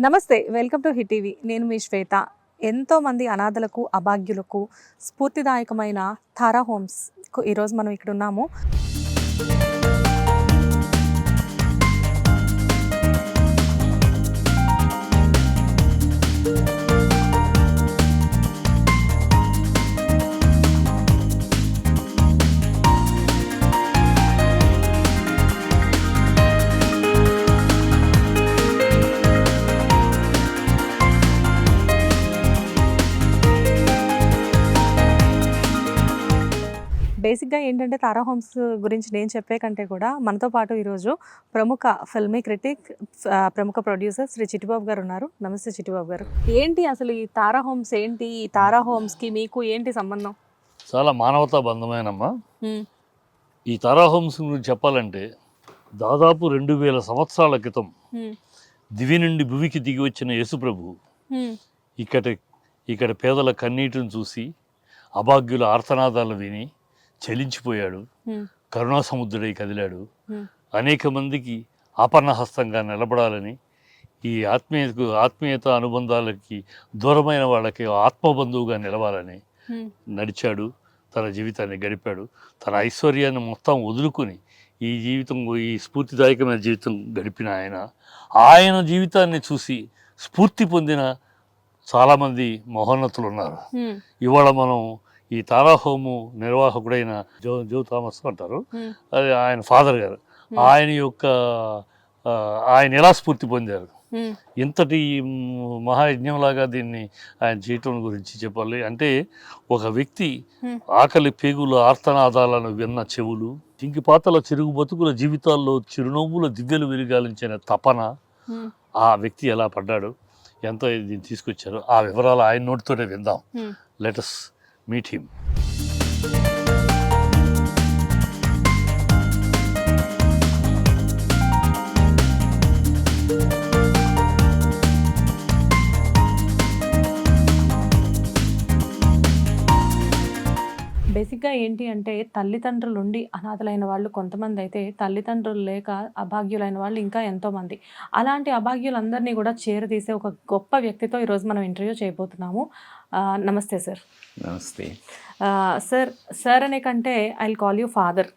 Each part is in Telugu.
నమస్తే, వెల్కమ్ టు హిట్ టీవీ. నేను మీ శ్వేత. ఎంతోమంది అనాథలకు, అభాగ్యులకు స్ఫూర్తిదాయకమైన తారా హోమ్స్ ఈరోజు మనం ఇక్కడ ఉన్నాము. బేసిక్గా ఏంటంటే తారా హోమ్స్ గురించి నేను చెప్పే కంటే కూడా మనతో పాటు ఈరోజు ప్రముఖ ఫిల్మీ క్రిటిక్, ప్రముఖ ప్రొడ్యూసర్ శ్రీ చిట్టిబాబు గారు ఉన్నారు. నమస్తే చిట్టిబాబు గారు. ఏంటి అసలు ఈ తారా హోమ్స్ ఏంటి? ఈ తారా హోమ్స్కి మీకు ఏంటి సంబంధం? చాలా మానవతా బంధమేనమ్మా. ఈ తారా హోమ్స్ గురించి చెప్పాలంటే దాదాపు 2000 సంవత్సరాల క్రితం దివి నుండి భువికి దిగి వచ్చిన యేసుప్రభు ఇక్కడ పేదల కన్నీటిని చూసి, అభాగ్యుల ఆర్తనాదాలను విని చలించిపోయాడు. కరుణా సముద్రుడై కదిలాడు. అనేక మందికి ఆపన్నహస్తంగా నిలబడాలని, ఈ ఆత్మీయత అనుబంధాలకి దూరమైన వాళ్ళకి ఆత్మబంధువుగా నిలవాలని నడిచాడు. తన జీవితాన్ని గడిపాడు. తన ఐశ్వర్యాన్ని మొత్తం వదులుకొని ఈ స్ఫూర్తిదాయకమైన జీవితం గడిపిన ఆయన జీవితాన్ని చూసి స్ఫూర్తి పొందిన చాలామంది మహోన్నతులు ఉన్నారు. ఇవాళ మనం ఈ తారా హోము నిర్వాహకుడైన జో థామస్ అంటారు, అది ఆయన ఫాదర్ గారు. ఆయన ఎలా స్ఫూర్తి పొందారు, ఇంతటి మహాయజ్ఞంలాగా దీన్ని ఆయన చేయటం గురించి చెప్పాలి అంటే, ఒక వ్యక్తి ఆకలి పేగుల ఆర్తనాదాలను విన్న చెవులు, చింకిపాతల చిరుగు బతుకుల జీవితాల్లో చిరునవ్వుల దివ్యలు వెలుగాలించిన తపన, ఆ వ్యక్తి ఎలా పడ్డాడు, ఎంత దీన్ని తీసుకొచ్చారు, ఆ వివరాలు ఆయన నోటితోనే విందాం. Let's meet him. బేసిక్గా ఏంటి అంటే, తల్లిదండ్రులు ఉండి అనాథలైన వాళ్ళు కొంతమంది అయితే, తల్లిదండ్రులు లేక అభాగ్యులైన వాళ్ళు ఇంకా ఎంతోమంది. అలాంటి అభాగ్యులందరినీ కూడా చేరదీసే ఒక గొప్ప వ్యక్తితో ఈరోజు మనం ఇంటర్వ్యూ చేయబోతున్నాము. నమస్తే సార్. నమస్తే సార్ అనే కంటే I will call you father.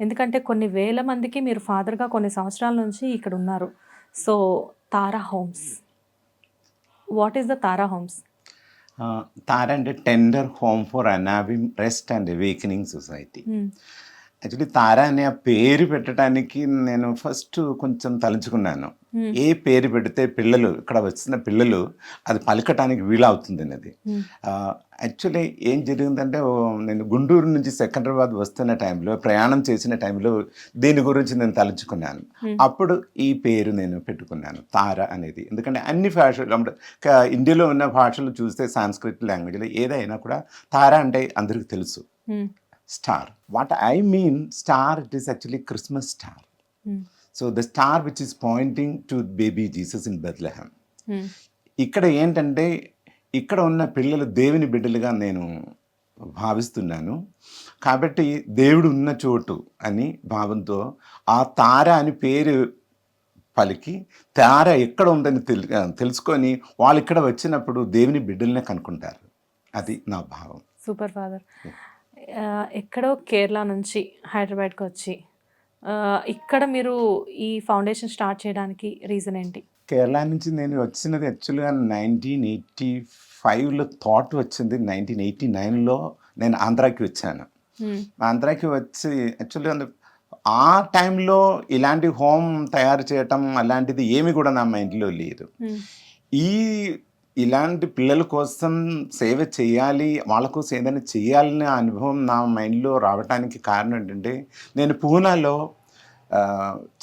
ఎందుకంటే కొన్ని వేల మందికి మీరు ఫాదర్గా కొన్ని సంవత్సరాల నుంచి ఇక్కడ ఉన్నారు. So Tara homes, what is the Tara homes? Tara అంటే టెండర్ హోమ్ ఫర్ అనావిమ్ rest and awakening society. Actually Tara అనే ఆ పేరు పెట్టడానికి నేను ఫస్ట్ కొంచెం తలుచుకున్నాను. ఏ పేరు పెడితే పిల్లలు, ఇక్కడ వచ్చిన పిల్లలు అది పలకటానికి వీలవుతుంది అనేది. యాక్చువల్లీ ఏం జరిగిందంటే, నేను గుంటూరు నుంచి సికింద్రాబాద్ వస్తున్న టైంలో, ప్రయాణం చేసిన టైంలో దీని గురించి నేను తలుచుకున్నాను. అప్పుడు ఈ పేరు నేను పెట్టుకున్నాను, తారా అనేది. ఎందుకంటే అన్ని భాషలు, ఇండియాలో ఉన్న భాషలు చూస్తే సాంస్క్రిట్ లాంగ్వేజ్లో ఏదైనా కూడా తారా అంటే అందరికీ తెలుసు. Star. What I mean, star, it is actually Christmas star. So the star which is pointing to baby Jesus in Bethlehem. ఇక్కడ ఏంటంటే, ఇక్కడ ఉన్న పిల్లలు దేవుని బిడ్డలుగా నేను భావిస్తున్నాను. కాబట్టి దేవుడు ఉన్న చోటు అని భావంతో ఆ తార అని పేరు పలికి, తార ఎక్కడ ఉందని తెలుసుకొని వాళ్ళు ఇక్కడ వచ్చినప్పుడు దేవుని బిడ్డలనే కనుక్కుంటారు. అది నా భావం. Super father. ఎక్కడో కేరళ నుంచి హైదరాబాద్కి వచ్చి ఇక్కడ మీరు ఈ ఫౌండేషన్ స్టార్ట్ చేయడానికి రీజన్ ఏంటి? కేరళ నుంచి నేను వచ్చినది యాక్చువల్గా 1985లో థాట్ వచ్చింది. 1989లో నేను ఆంధ్రాకి వచ్చాను. ఆంధ్రాకి వచ్చి యాక్చువల్గా ఆ టైంలో ఇలాంటి హోమ్ తయారు చేయటం అలాంటిది ఏమి కూడా నా మైండ్లో లేదు. ఇలాంటి పిల్లల కోసం సేవ చేయాలి, వాళ్ళ కోసం ఏదైనా చేయాలనే అనుభవం నా మైండ్లో రావడానికి కారణం ఏంటంటే, నేను పూనాలో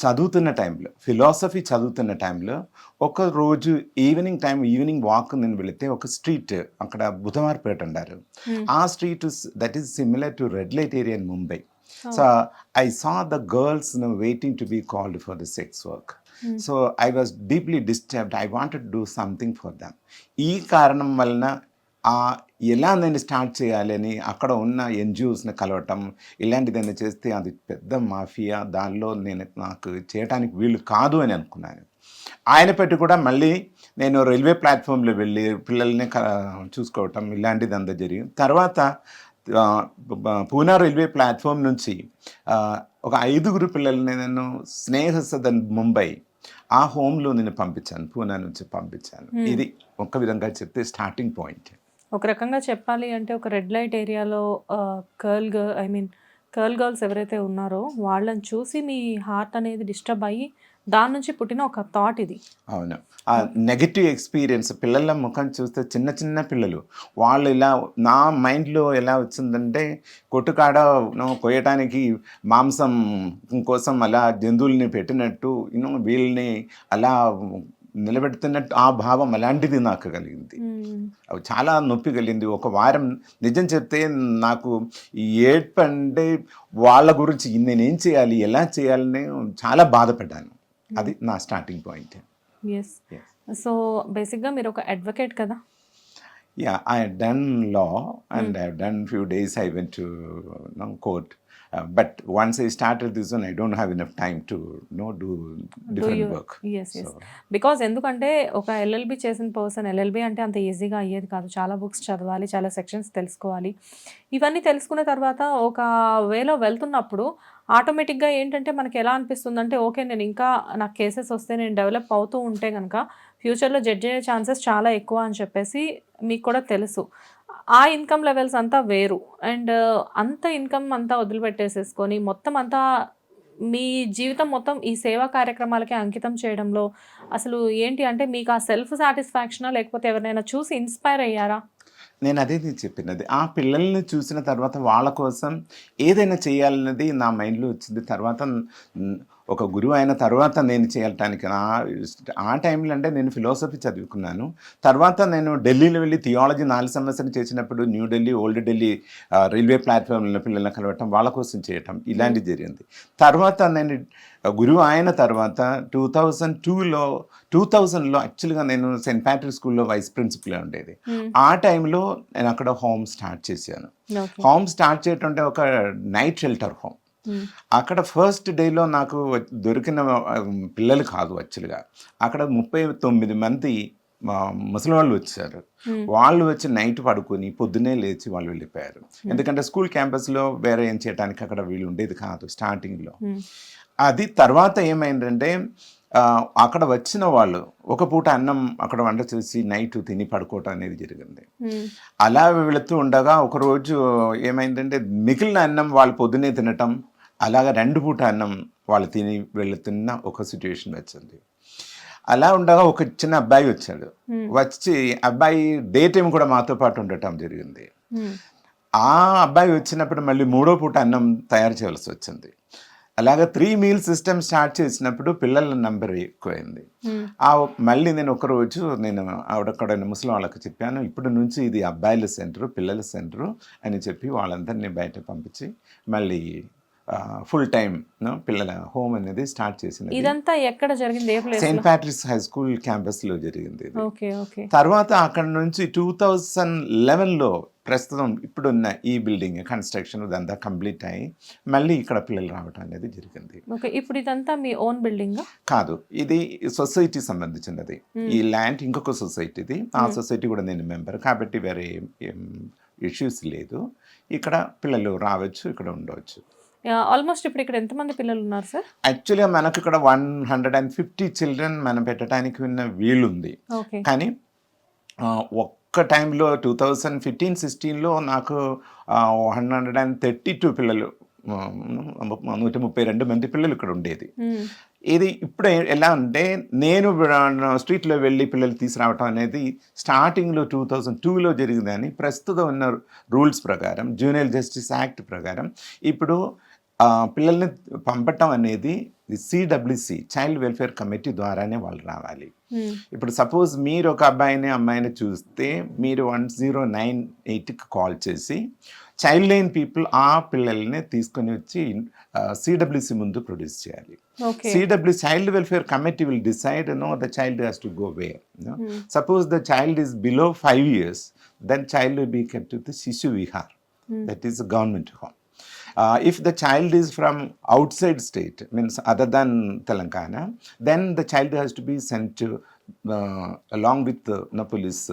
చదువుతున్న టైంలో, ఫిలాసఫీ చదువుతున్న టైంలో, ఒక రోజు ఈవినింగ్ వాక్ నేను వెళితే ఒక స్ట్రీట్, అక్కడ బుధవారపేట అంటారు, ఆ street that is similar to red light area in Mumbai. So I saw the girls waiting to be called for the sex work. So I was deeply disturbed. I wanted to do something for them. ఈ కారణం వలన ఎలా నేను స్టార్ట్ చేయాలి అని అక్కడ ఉన్న ఎన్జిఓస్ని కలవటం, ఇలాంటిదైనా చేస్తే అది పెద్ద మాఫియా, దానిలో నాకు చేయడానికి వీలు కాదు అని అనుకున్నాను. ఆయన పెట్టి కూడా మళ్ళీ నేను రైల్వే ప్లాట్ఫామ్లో వెళ్ళి పిల్లల్ని చూసుకోవటం ఇలాంటిది అంతా జరిగింది. తర్వాత పూనా రైల్వే ప్లాట్ఫామ్ నుంచి ఒక 5 పిల్లల్ని నేను స్నేహ సదన్ ముంబై ఆ హోమ్లో నేను పంపించాను, పూనా నుంచి పంపించాను. ఇది ఒక విధంగా చెప్తే స్టార్టింగ్ పాయింట్. ఒక రకంగా చెప్పాలి అంటే ఒక రెడ్ లైట్ ఏరియాలో గర్ల్ గర్ల్స్ ఎవరైతే ఉన్నారో వాళ్ళని చూసి మీ హార్ట్ అనేది డిస్టర్బ్ అయ్యి దాని నుంచి పుట్టిన ఒక థాట్ ఇది. అవును, ఆ నెగటివ్ ఎక్స్పీరియన్స్ పిల్లల ముఖం చూస్తే చిన్న చిన్న పిల్లలు వాళ్ళు ఇలా నా మైండ్లో ఎలా వచ్చిందంటే కొట్టుకాడ కోయటానికి మాంసం కోసం అలా జంతువుల్ని పెట్టినట్టు వీళ్ళని అలా నిలబెడుతున్నట్టు ఆ భావం అలాంటిది నాకు కలిగింది. అవి చాలా నొప్పి కలిగింది. ఒక వారం నిజం చెప్తే నాకు ఈ ఏడ్పు అంటే వాళ్ళ గురించి నేనేం చేయాలి ఎలా చేయాలని చాలా బాధపడ్డాను. అది నా స్టార్టింగ్ పాయింట్. ఎస్. సో బేసిక్గా మీరు ఒక అడ్వకేట్ కదా? Yeah, I had done law and I have done few days I went to court. But once I started this one, I don't have enough time to do different work. Yes. Because ఎందుకంటే ఒక ఎల్ఎల్బి చేసిన పర్సన్ ఎల్ఎల్బి అంటే అంత ఈజీగా అయ్యేది కాదు. చాలా బుక్స్ చదవాలి, చాలా సెక్షన్స్ తెలుసుకోవాలి. ఇవన్నీ తెలుసుకున్న తర్వాత ఒక వేలో వెళ్తున్నప్పుడు ఆటోమేటిక్గా ఏంటంటే మనకి ఎలా అనిపిస్తుందంటే ఓకే నేను ఇంకా నాకు కేసెస్ వస్తే నేను డెవలప్ అవుతూ ఉంటే కనుక ఫ్యూచర్లో జడ్జ్ అయ్యే ఛాన్సెస్ చాలా ఎక్కువ అని చెప్పేసి మీకు కూడా తెలుసు. ఆ ఇన్కమ్ లెవెల్స్ అంతా వేరు. అండ్ అంత ఇన్కమ్ అంతా వదిలిపెట్టేసేసుకొని మొత్తం అంతా మీ జీవితం మొత్తం ఈ సేవా కార్యక్రమాలకే అంకితం చేయడంలో అసలు ఏంటి అంటే మీకు ఆ సెల్ఫ్ సాటిస్ఫాక్షనా లేకపోతే ఎవరినైనా చూసి ఇన్స్పైర్ అయ్యారా? నేను అదే చెప్పినది. ఆ పిల్లల్ని చూసిన తర్వాత వాళ్ళ కోసం ఏదైనా చేయాలన్నది నా మైండ్లో వచ్చింది. తర్వాత ఒక గురువు అయిన తర్వాత నేను చేయటానికి ఆ టైంలో అంటే నేను ఫిలాసఫీ చదువుకున్నాను. తర్వాత నేను ఢిల్లీలో వెళ్ళి థియాలజీ 4 సంవత్సరాలు చేసినప్పుడు న్యూఢిల్లీ, ఓల్డ్ ఢిల్లీ రైల్వే ప్లాట్ఫామ్లో పిల్లల్ని కలవటం, వాళ్ళ కోసం చేయటం ఇలాంటివి జరిగింది. తర్వాత నేను గురువు అయిన తర్వాత 2000లో యాక్చువల్గా నేను సెయింట్ ప్యాట్రిక్ స్కూల్లో వైస్ ప్రిన్సిపల్ ఉండేది. ఆ టైంలో నేను అక్కడ హోమ్ స్టార్ట్ చేశాను. హోమ్ స్టార్ట్ చేయటం అంటే ఒక నైట్ షెల్టర్ హోమ్. అక్కడ ఫస్ట్ డేలో నాకు దొరికిన పిల్లలు కాదు యాక్చువల్గా, అక్కడ 39 మంది ముసలి వాళ్ళు వచ్చారు. వాళ్ళు వచ్చి నైట్ పడుకొని పొద్దున్నే లేచి వాళ్ళు వెళ్ళిపోయారు. ఎందుకంటే స్కూల్ క్యాంపస్లో వేరే ఏం చేయడానికి అక్కడ వీళ్ళు ఉండేది కాదు స్టార్టింగ్లో. అది తర్వాత ఏమైందంటే అక్కడ వచ్చిన వాళ్ళు ఒక పూట అన్నం అక్కడ వంట చేసి నైట్ తిని పడుకోవటం అనేది జరిగింది. అలా వెళుతూ ఉండగా ఒకరోజు ఏమైందంటే మిగిలిన అన్నం వాళ్ళు పొద్దునే తినటం, అలాగా 2 పూట అన్నం వాళ్ళు తిని వెళుతున్న ఒక సిచ్యువేషన్ వచ్చింది. అలా ఉండగా ఒక చిన్న అబ్బాయి వచ్చాడు. వచ్చి అబ్బాయి డే టైం కూడా మాతో పాటు ఉండటం జరిగింది. ఆ అబ్బాయి వచ్చినప్పుడు మళ్ళీ 3వ పూట అన్నం తయారు చేయాల్సి వచ్చింది. అలాగా 3 మీల్ సిస్టమ్ స్టార్ట్ చేసినప్పుడు పిల్లల నంబర్ ఎక్కువైంది. మళ్ళీ నేను ఒకరోజు నేను ఆవిడక్కడ ముస్లిం వాళ్ళకి చెప్పాను, ఇప్పటి నుంచి ఇది అబ్బాయిల సెంటరు, పిల్లల సెంటరు అని చెప్పి వాళ్ళందరినీ బయట పంపించి మళ్ళీ ఫుల్ టైం పిల్లల హోమ్ అనేది స్టార్ట్ చేసింది. ఇదంతా ఎక్కడ జరిగింది? సెయింట్ ప్యాట్రిక్స్ హై స్కూల్ క్యాంపస్లో జరిగింది. ఓకే. తర్వాత అక్కడ నుంచి 2011లో ప్రస్తుతం ఇప్పుడున్న ఈ బిల్డింగ్ కన్స్ట్రక్షన్ ఇదంతా కంప్లీట్ అయ్యి మళ్ళీ ఇక్కడ పిల్లలు రావటం అనేది జరిగింది. ఓకే. ఇప్పుడు ఇదంతా మీ ఓన్ బిల్డింగ్ కాదు, ఇది సొసైటీ సంబంధించినది. ఈ ల్యాండ్ ఇంకొక సొసైటీది. ఆ సొసైటీ కూడా నేను మెంబర్ కాబట్టి వేరే ఇష్యూస్ లేదు. ఇక్కడ పిల్లలు రావచ్చు, ఇక్కడ ఉండవచ్చు. ఆల్మోస్ట్ ఇప్పుడు ఇక్కడ ఎంతమంది పిల్లలు ఉన్నారు సార్? యాక్చువల్గా మనకు ఇక్కడ 150 చిల్డ్రన్ మనం పెట్టడానికి ఉన్న వీలుంది. కానీ ఒక్క టైంలో 2015-16లో నాకు 132 పిల్లలు, 132 మంది పిల్లలు ఇక్కడ ఉండేది. ఇది ఇప్పుడు ఎలా అంటే నేను స్ట్రీట్లో వెళ్ళి పిల్లలు తీసుకురావటం అనేది స్టార్టింగ్లో 2002లో జరిగిందని ప్రస్తుతం ఉన్న రూల్స్ ప్రకారం జూనియర్ జస్టిస్ యాక్ట్ ప్రకారం ఇప్పుడు పిల్లల్ని పంపటం అనేది సిడబ్ల్యూసి చైల్డ్ వెల్ఫేర్ కమిటీ ద్వారానే వాళ్ళు రావాలి. ఇప్పుడు సపోజ్ మీరు ఒక అమ్మాయిని చూస్తే మీరు 1098కి కాల్ చేసి చైల్డ్ లైన్ పీపుల్ ఆ పిల్లల్ని తీసుకొని వచ్చి సిడబ్ల్యూసి ముందు ప్రొడ్యూస్ చేయాలి. CW Child Welfare Committee will decide, the child has to go where. Suppose the child is below 5 years, then child will be kept to the Shishu Vihar. That is a government home. If the child is from outside state, means other than Telangana, then the child has to be sent to along with the police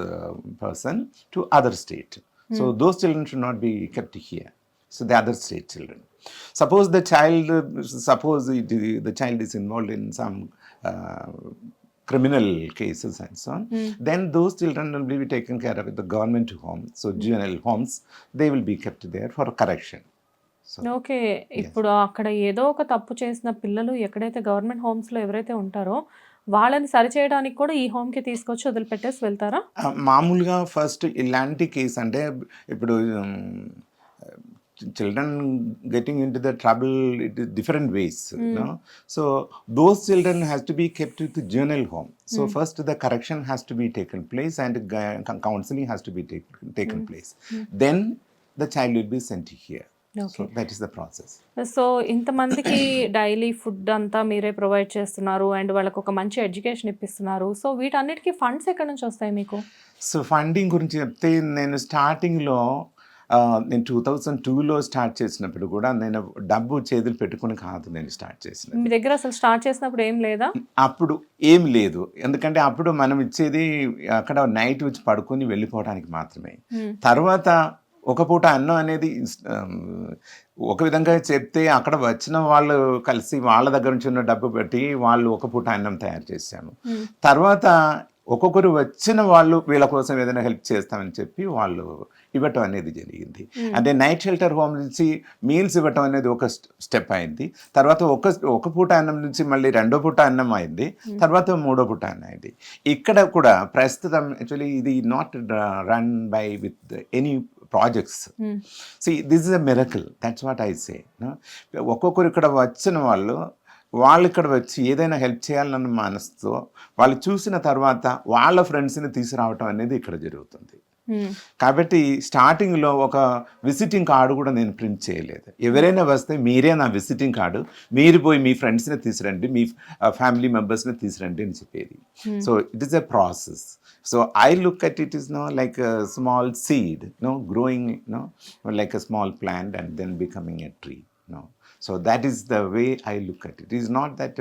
person to other state. So those children should not be kept here. So the other state children. Suppose the child, the child is involved in some criminal cases and so on, then those children will be taken care of at the government home. So juvenile homes, they will be kept there for correction. So okay, ఇప్పుడు అక్కడ ఏదో ఒక తప్పు చేసిన పిల్లలు ఎక్కడైతే గవర్నమెంట్ హోమ్స్లో ఎవరైతే ఉంటారో వాళ్ళని సరిచేయడానికి కూడా ఈ హోమ్కి తీసుకొచ్చి వదిలిపెట్టేసి వెళ్తారా? మామూలుగా ఫస్ట్ ఇలాంటి కేసు అంటే ఇప్పుడు children getting into the trouble, it is different ways, you know. So those children has to be kept with the juvenile home. So first the correction has to be taken place and counseling has to be taken place. Then the child will be sent here. So that is the process. So ఇంతమందికి డైలీ ఫుడ్ అంతా మీరే ప్రొవైడ్ చేస్తున్నారు అండ్ వాళ్ళకి ఒక మంచి ఎడ్యుకేషన్ ఇప్పిస్తున్నారు. సో వీటన్నిటికీ ఫండ్స్ ఎక్కడి నుంచి వస్తాయి మీకు? సో ఫండింగ్ గురించి చెప్తే నేను స్టార్టింగ్లో నేను 2002లో స్టార్ట్ చేసినప్పుడు కూడా నేను డబ్బు చేతులు పెట్టుకుని కాదు నేను స్టార్ట్ చేసినది. మీ దగ్గర అసలు స్టార్ట్ చేసినప్పుడు ఏం లేదా? అప్పుడు ఏం లేదు, ఎందుకంటే అప్పుడు మనం ఇచ్చేది అక్కడ నైట్ వచ్చి పడుకొని వెళ్ళిపోవడానికి మాత్రమే. తర్వాత ఒక పూట అన్నం అనేది ఒక విధంగా చెప్తే అక్కడ వచ్చిన వాళ్ళు కలిసి వాళ్ళ దగ్గర నుంచి ఉన్న డబ్బు పెట్టి వాళ్ళు ఒక పూట అన్నం తయారు చేశాము. తర్వాత ఒక్కొక్కరు వచ్చిన వాళ్ళు వీళ్ళ కోసం ఏదైనా హెల్ప్ చేస్తామని చెప్పి వాళ్ళు ఇవ్వటం అనేది జరిగింది. అంటే నైట్ షెల్టర్ హోమ్ నుంచి మీల్స్ ఇవ్వటం అనేది ఒక స్టెప్ అయింది. తర్వాత ఒక పూట అన్నం నుంచి మళ్ళీ రెండో పూట అన్నం అయింది, తర్వాత మూడో పూట అన్నం అయింది. ఇక్కడ కూడా ప్రస్తుతం యాక్చువల్లీ ఇది not run by with any projects. See this is a miracle, that's what I say. ఒక్కొక్కరు ఇక్కడ వచ్చిన వాళ్ళు ఇక్కడ వచ్చి ఏదైనా హెల్ప్ చేయాలన్న మనసుతో వాళ్ళు చూసిన తర్వాత వాళ్ళ ఫ్రెండ్స్ని తీసుకురావటం అనేది ఇక్కడ జరుగుతుంది. కాబట్టి స్టార్టింగ్లో ఒక విజిటింగ్ కార్డు కూడా నేను ప్రింట్ చేయలేదు. ఎవరైనా వస్తే మీరే నా విజిటింగ్ కార్డు, మీరు పోయి మీ ఫ్రెండ్స్ని తీసుకురండి, మీ ఫ్యామిలీ మెంబర్స్ని తీసుకురండి అని చెప్పేది. So it is a process. So I look at it as like a small seed, growing, like a small plant and then becoming a tree. So that is the way I look at it. It is not that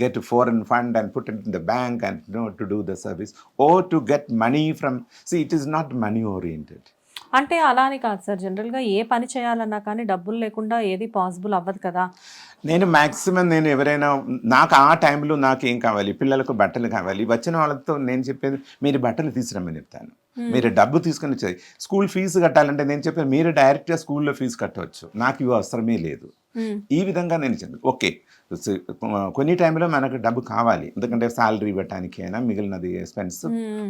get a foreign fund and put it in the bank and to do the service or to get money from. See, it is not money oriented. అంటే అలా అని కాదు సార్, జనరల్గా ఏ పని చేయాలన్నా కానీ డబ్బులు లేకుండా ఏది పాసిబుల్ అవ్వదు కదా. నేను మ్యాక్సిమం నేను ఎవరైనా నాకు ఆ టైంలో నాకు ఏం కావాలి, పిల్లలకు బట్టలు కావాలి, వచ్చిన వాళ్ళతో నేను చెప్పేది మీరు బట్టలు తీసుకురమ్మని చెప్తాను. మీరు డబ్బు తీసుకొని వచ్చేది స్కూల్ ఫీజు కట్టాలంటే నేను చెప్పాను మీరు డైరెక్ట్గా స్కూల్లో ఫీజు కట్టవచ్చు, నాకు ఇవి అవసరమే లేదు. ఈ విధంగా నేను చెప్పాను. ఓకే, కొన్ని టైంలో మనకు డబ్బు కావాలి, ఎందుకంటే శాలరీ ఇవ్వటానికి అయినా మిగిలినది ఎక్స్పెన్స్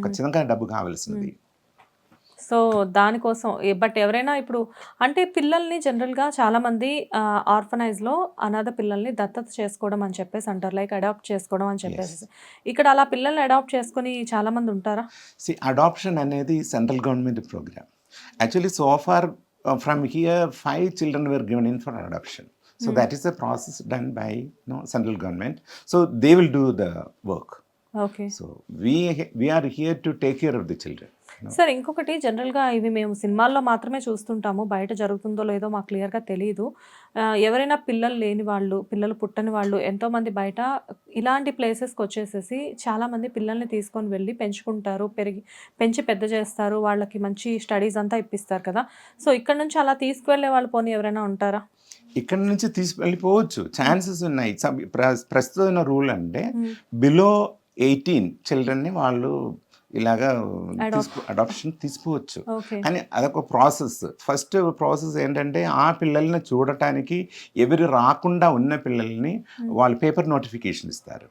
ఖచ్చితంగా డబ్బు కావాల్సినది. సో దానికోసం బట్ ఎవరైనా ఇప్పుడు అంటే పిల్లల్ని జనరల్గా చాలామంది ఆర్ఫనైజ్లో అనాథ పిల్లల్ని దత్తత చేసుకోవడం అని చెప్పేసి అంటారు, లైక్ అడాప్ట్ చేసుకోవడం అని చెప్పేసి. ఇక్కడ అలా పిల్లల్ని అడాప్ట్ చేసుకుని చాలామంది ఉంటారా? సి అడాప్షన్ అనేది central government program. Actually so far from here 5 children were given in for adoption. So that is a process done by central government. So they will do the work. Okay. So we are here to take care of the children. Sir ఇంకొకటి, జనరల్గా ఇవి మేము సినిమాల్లో మాత్రమే చూస్తుంటాము, బయట జరుగుతుందో లేదో మాకు క్లియర్గా తెలియదు. ఎవరైనా పిల్లలు లేని వాళ్ళు, పిల్లలు పుట్టని వాళ్ళు ఎంతోమంది బయట ఇలాంటి ప్లేసెస్కి వచ్చేసేసి చాలామంది పిల్లల్ని తీసుకొని వెళ్ళి పెంచుకుంటారు, పెంచి పెద్ద చేస్తారు, వాళ్ళకి మంచి స్టడీస్ అంతా ఇప్పిస్తారు కదా. సో ఇక్కడ నుంచి అలా తీసుకువెళ్ళే వాళ్ళు పోనీ ఎవరైనా ఉంటారా? ఇక్కడ నుంచి తీసుకెళ్ళిపోవచ్చు, ఛాన్సెస్ ఉన్నాయి. ప్రస్తుతం రూల్ అంటే బిలో 18 childrenని వాళ్ళు ఇలాగా అడాప్షన్ తీసుకోవచ్చు. కానీ అదొక ప్రాసెస్. ఫస్ట్ ప్రాసెస్ ఏంటంటే ఆ పిల్లల్ని చూడటానికి ఎవరు రాకుండా ఉన్న పిల్లల్ని వాళ్ళు పేపర్ నోటిఫికేషన్ ఇస్తారు.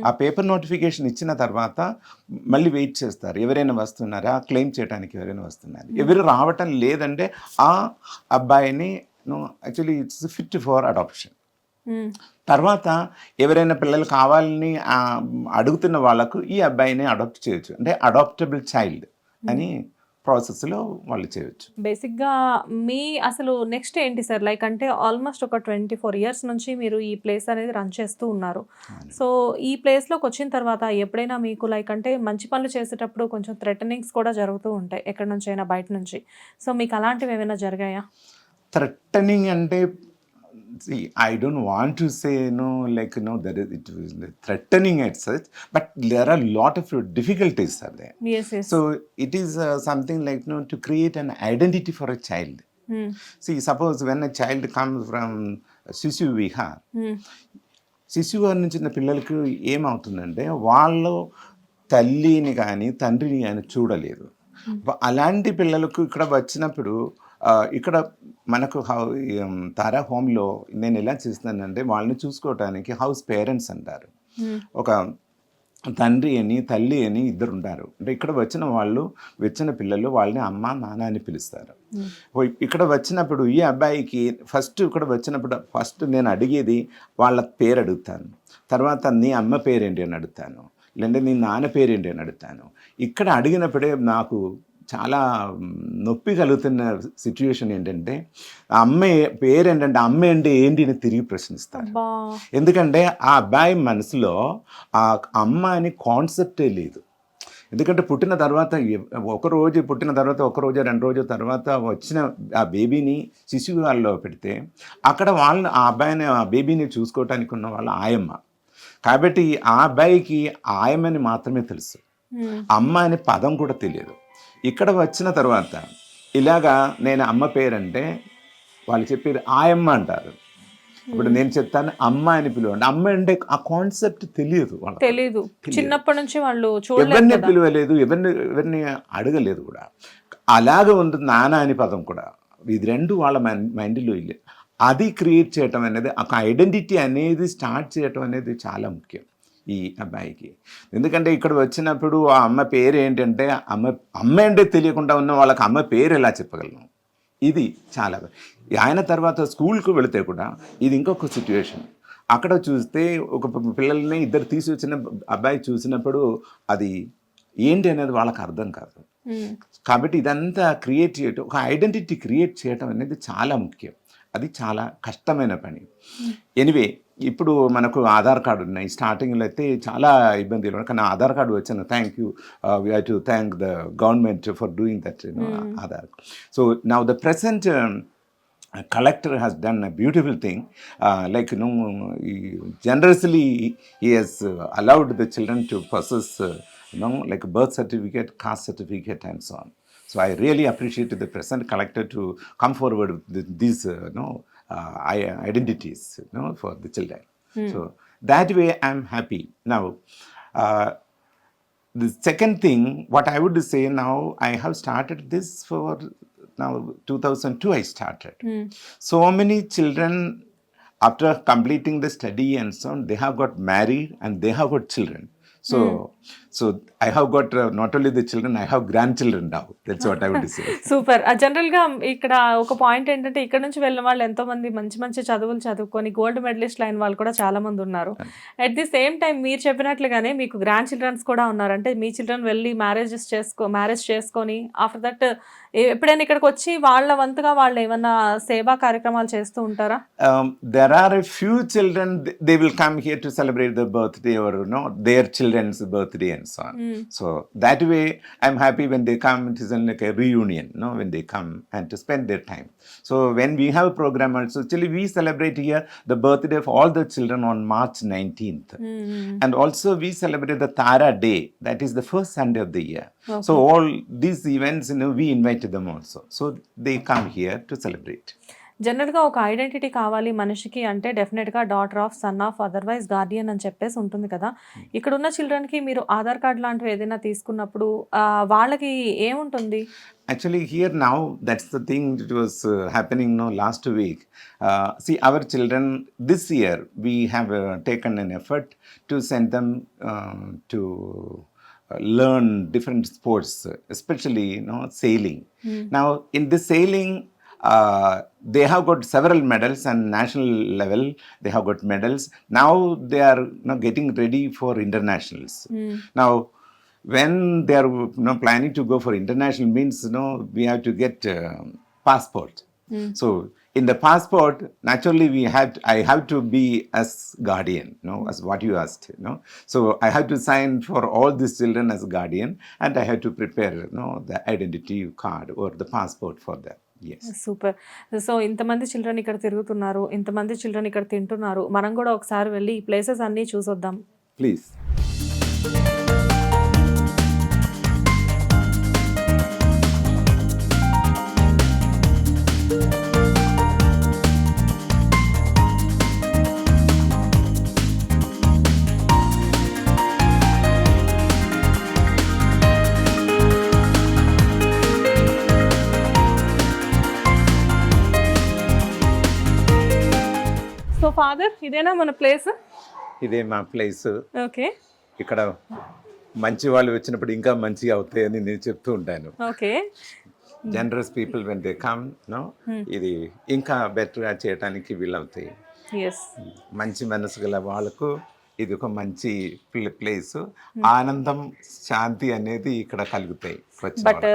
ఆ పేపర్ నోటిఫికేషన్ ఇచ్చిన తర్వాత మళ్ళీ వెయిట్ చేస్తారు, ఎవరైనా వస్తున్నారా క్లెయిమ్ చేయడానికి, ఎవరైనా వస్తున్నారు. ఎవరు రావటం లేదంటే ఆ అబ్బాయిని actually it's fit for adoption. తర్వాత ఎవరైనా పిల్లలు కావాలని అడుగుతున్న వాళ్ళకు ఈ అబ్బాయిని అడాప్ట్ చేయొచ్చు, అంటే అడాప్టబుల్ చైల్డ్ అని ప్రాసెస్లో వాళ్ళు చేయొచ్చు. బేసిక్గా మీ అసలు నెక్స్ట్ ఏంటి సార్? లైక్ అంటే ఆల్మోస్ట్ ఒక 24 years నుంచి మీరు ఈ ప్లేస్ అనేది రన్ చేస్తూ ఉన్నారు. సో ఈ ప్లేస్లోకి వచ్చిన తర్వాత ఎప్పుడైనా మీకు లైక్ అంటే మంచి పనులు చేసేటప్పుడు కొంచెం థ్రెటనింగ్స్ కూడా జరుగుతూ ఉంటాయి ఎక్కడి నుంచి అయినా బయట నుంచి. సో మీకు అలాంటివి ఏమైనా జరిగాయా? థ్రెటనింగ్ అంటే See, I don't want to say, that it was threatening as such, but there are a lot of difficulties are there. Yes yes. So it is something like, to create an identity for a child. See, suppose when a child comes from Sishu Vihar, శిశు విహార్ నుంచి చిన్న పిల్లలకి ఏమవుతుందంటే వాళ్ళు తల్లిని కానీ తండ్రిని కానీ చూడలేదు. అలాంటి పిల్లలకు ఇక్కడ వచ్చినప్పుడు ఇక్కడ మనకు తారా హోమ్లో నేను ఎలా చేస్తానంటే వాళ్ళని చూసుకోవటానికి హౌస్ పేరెంట్స్ అంటారు. ఒక తండ్రి అని తల్లి అని ఇద్దరు ఉంటారు. అంటే ఇక్కడ వచ్చిన పిల్లలు వాళ్ళని అమ్మ నాన్న అని పిలుస్తారు. ఇక్కడ వచ్చినప్పుడు ఈ అబ్బాయికి ఇక్కడ వచ్చినప్పుడు ఫస్ట్ నేను అడిగేది వాళ్ళ పేరు అడుగుతాను, తర్వాత నీ అమ్మ పేరేంటి అని అడుగుతాను, లేదంటే నీ నాన్న పేరేంటి అని అడుగుతాను. ఇక్కడ అడిగినప్పుడే నాకు చాలా నొప్పి కలుగుతున్న సిచ్యువేషన్ ఏంటంటే అమ్మ పేరేంటంటే అమ్మ అంటే ఏంటి అని తిరిగి ప్రశ్నిస్తారు. ఎందుకంటే ఆ అబ్బాయి మనసులో ఆ అమ్మ అని కాన్సెప్టే లేదు. ఎందుకంటే పుట్టిన తర్వాత ఒక రోజు 2 రోజు తర్వాత వచ్చిన ఆ బేబీని శిశువు వాళ్ళలో పెడితే అక్కడ వాళ్ళని ఆ అబ్బాయిని ఆ బేబీని చూసుకోవటానికి ఉన్న వాళ్ళ ఆయమ్మ. కాబట్టి ఆ అబ్బాయికి ఆయమ్మని మాత్రమే తెలుసు, అమ్మ అనే పదం కూడా తెలియదు. ఇక్కడ వచ్చిన తర్వాత ఇలాగా నేను అమ్మ పేరంటే వాళ్ళు చెప్పేది ఆయమ్మ అంటారు. ఇప్పుడు నేను చెప్తాను అమ్మ అని పిలువండి, అమ్మ అంటే ఆ కాన్సెప్ట్ తెలియదు, చిన్నప్పటి నుంచి వాళ్ళు ఎవరిని పిలవలేదు, ఎవరిని అడగలేదు కూడా. అలాగే ఉంటుంది నాన్న అని పదం కూడా. ఇది రెండు వాళ్ళ మైండ్లో అది క్రియేట్ చేయటం అనేది, ఒక ఐడెంటిటీ అనేది స్టార్ట్ చేయటం అనేది చాలా ముఖ్యం ఈ అబ్బాయికి. ఎందుకంటే ఇక్కడ వచ్చినప్పుడు ఆ అమ్మ పేరు ఏంటంటే అమ్మ అంటే తెలియకుండా ఉన్న వాళ్ళకి అమ్మ పేరు ఎలా చెప్పగలను, ఇది చాలా. ఆయన తర్వాత స్కూల్కి వెళితే కూడా ఇది ఇంకొక సిచ్యువేషన్. అక్కడ చూస్తే ఒక పిల్లల్ని ఇద్దరు తీసి వచ్చిన అబ్బాయి చూసినప్పుడు అది ఏంటి అనేది వాళ్ళకి అర్థం కాదు. కాబట్టి ఇదంతా క్రియేట్ చేయటం, ఒక ఐడెంటిటీ క్రియేట్ చేయటం అనేది చాలా ముఖ్యం. అది చాలా కష్టమైన పని. ఎనివే, ఇప్పుడు మనకు ఆధార్ కార్డు ఉన్నాయి. స్టార్టింగ్లో అయితే చాలా ఇబ్బందులు ఉన్నాయి, కానీ ఆధార్ కార్డు వచ్చాను. Thank you, we have to thank the government for doing that, Aadhaar. So now the present collector has done a beautiful thing, generously he has allowed the children to possess like birth certificate, caste certificate and so on. So I really appreciate the present collector to come forward with these identities for the children. So that way I'm happy. Now the second thing what I would say, now I have started this for now 2002 I started. So many children after completing the study and so on, they have got married and they have got children. So I have got not only the children, I have grandchildren now. That's what I would say. Super. జనరల్గా ఇక్కడ ఒక పాయింట్ ఏంటంటే ఇక్కడ నుంచి వెళ్ళిన వాళ్ళు ఎంతో మంది మంచి చదువులు చదువుకొని గోల్డ్ మెడలిస్ట్ అయిన వాళ్ళు కూడా చాలా మంది ఉన్నారు. అట్ ది సేమ్ టైం మీరు చెప్పినట్లుగానే మీకు గ్రాండ్ చిల్డ్రన్స్ కూడా ఉన్నారు. అంటే మీ చిల్డ్రన్ వెళ్ళి మ్యారేజ్ చేసుకొని ఆఫ్టర్ దట్ ఎప్పుడైనా ఇక్కడికి వచ్చి వాళ్ళ వంతుగా వాళ్ళు ఏమన్నా సేవా కార్యక్రమాలు చేస్తూ ఉంటారా? There are a few children, they will come here to celebrate their birthday or their children's birthday and so on. So that way I'm happy when they come. It is like a reunion, when they come and to spend their time. So when we have a program also, actually we celebrate here the birthday of all the children on March 19th. And also we celebrate the Tara Day, that is the first Sunday of the year. Okay. So all these events, we invite them also. So they come here to celebrate. జనరల్గా ఒక ఐడెంటిటీ కావాలి మనిషికి అంటే డెఫినెట్గా daughter of, son of, otherwise Guardian అని చెప్పేసి ఉంటుంది కదా. ఇక్కడ ఉన్న చిల్డ్రన్కి మీరు ఆధార్ కార్డ్ లాంటివి ఏదైనా తీసుకున్నప్పుడు వాళ్ళకి ఏముంటుంది? Actually here now, that's the thing that was happening last week. See, our children this year, we have taken an effort to send them to learn different sports, especially sailing. Now in the sailing, they have got several medals and national level they have got medals. Now they are getting ready for internationals. Now when they are planning to go for international means we have to get passport. So in the passport, naturally I have to be as guardian, as what you asked, So I have to sign for all these children as guardian, and I have to prepare, the identity card or the passport for them. Yes. Super. So ఇంతమంది చిల్డ్రన్ ఇక్కడ తిరుగుతున్నారు, ఇంతమంది చిల్డ్రన్ ఇక్కడ తింటున్నారు, మనం కూడా ఒకసారి వెళ్ళి ఈ ప్లేసెస్ అన్నీ చూసొద్దాం. ప్లీజ్. సో ఫాదర్, ఇదేనా మన ప్లేస్? ఇదే మా ప్లేస్. ఓకే ఇక్కడ మంచి వాళ్ళు వచ్చినప్పుడు ఇంకా మంచిగా అవుతాయని నేను చెప్తూ ఉంటాను. Okay. Generous people when they come no, ఇది ఇంకా బెటర్గా చేయడానికి వీలవుతాయి. ఎస్. మంచి మనసు గల వాళ్ళకు ఇది ఒక మంచి ప్లేస్. ఆనందం, శాంతి అనేది ఇక్కడ కలుగుతాయి. బట్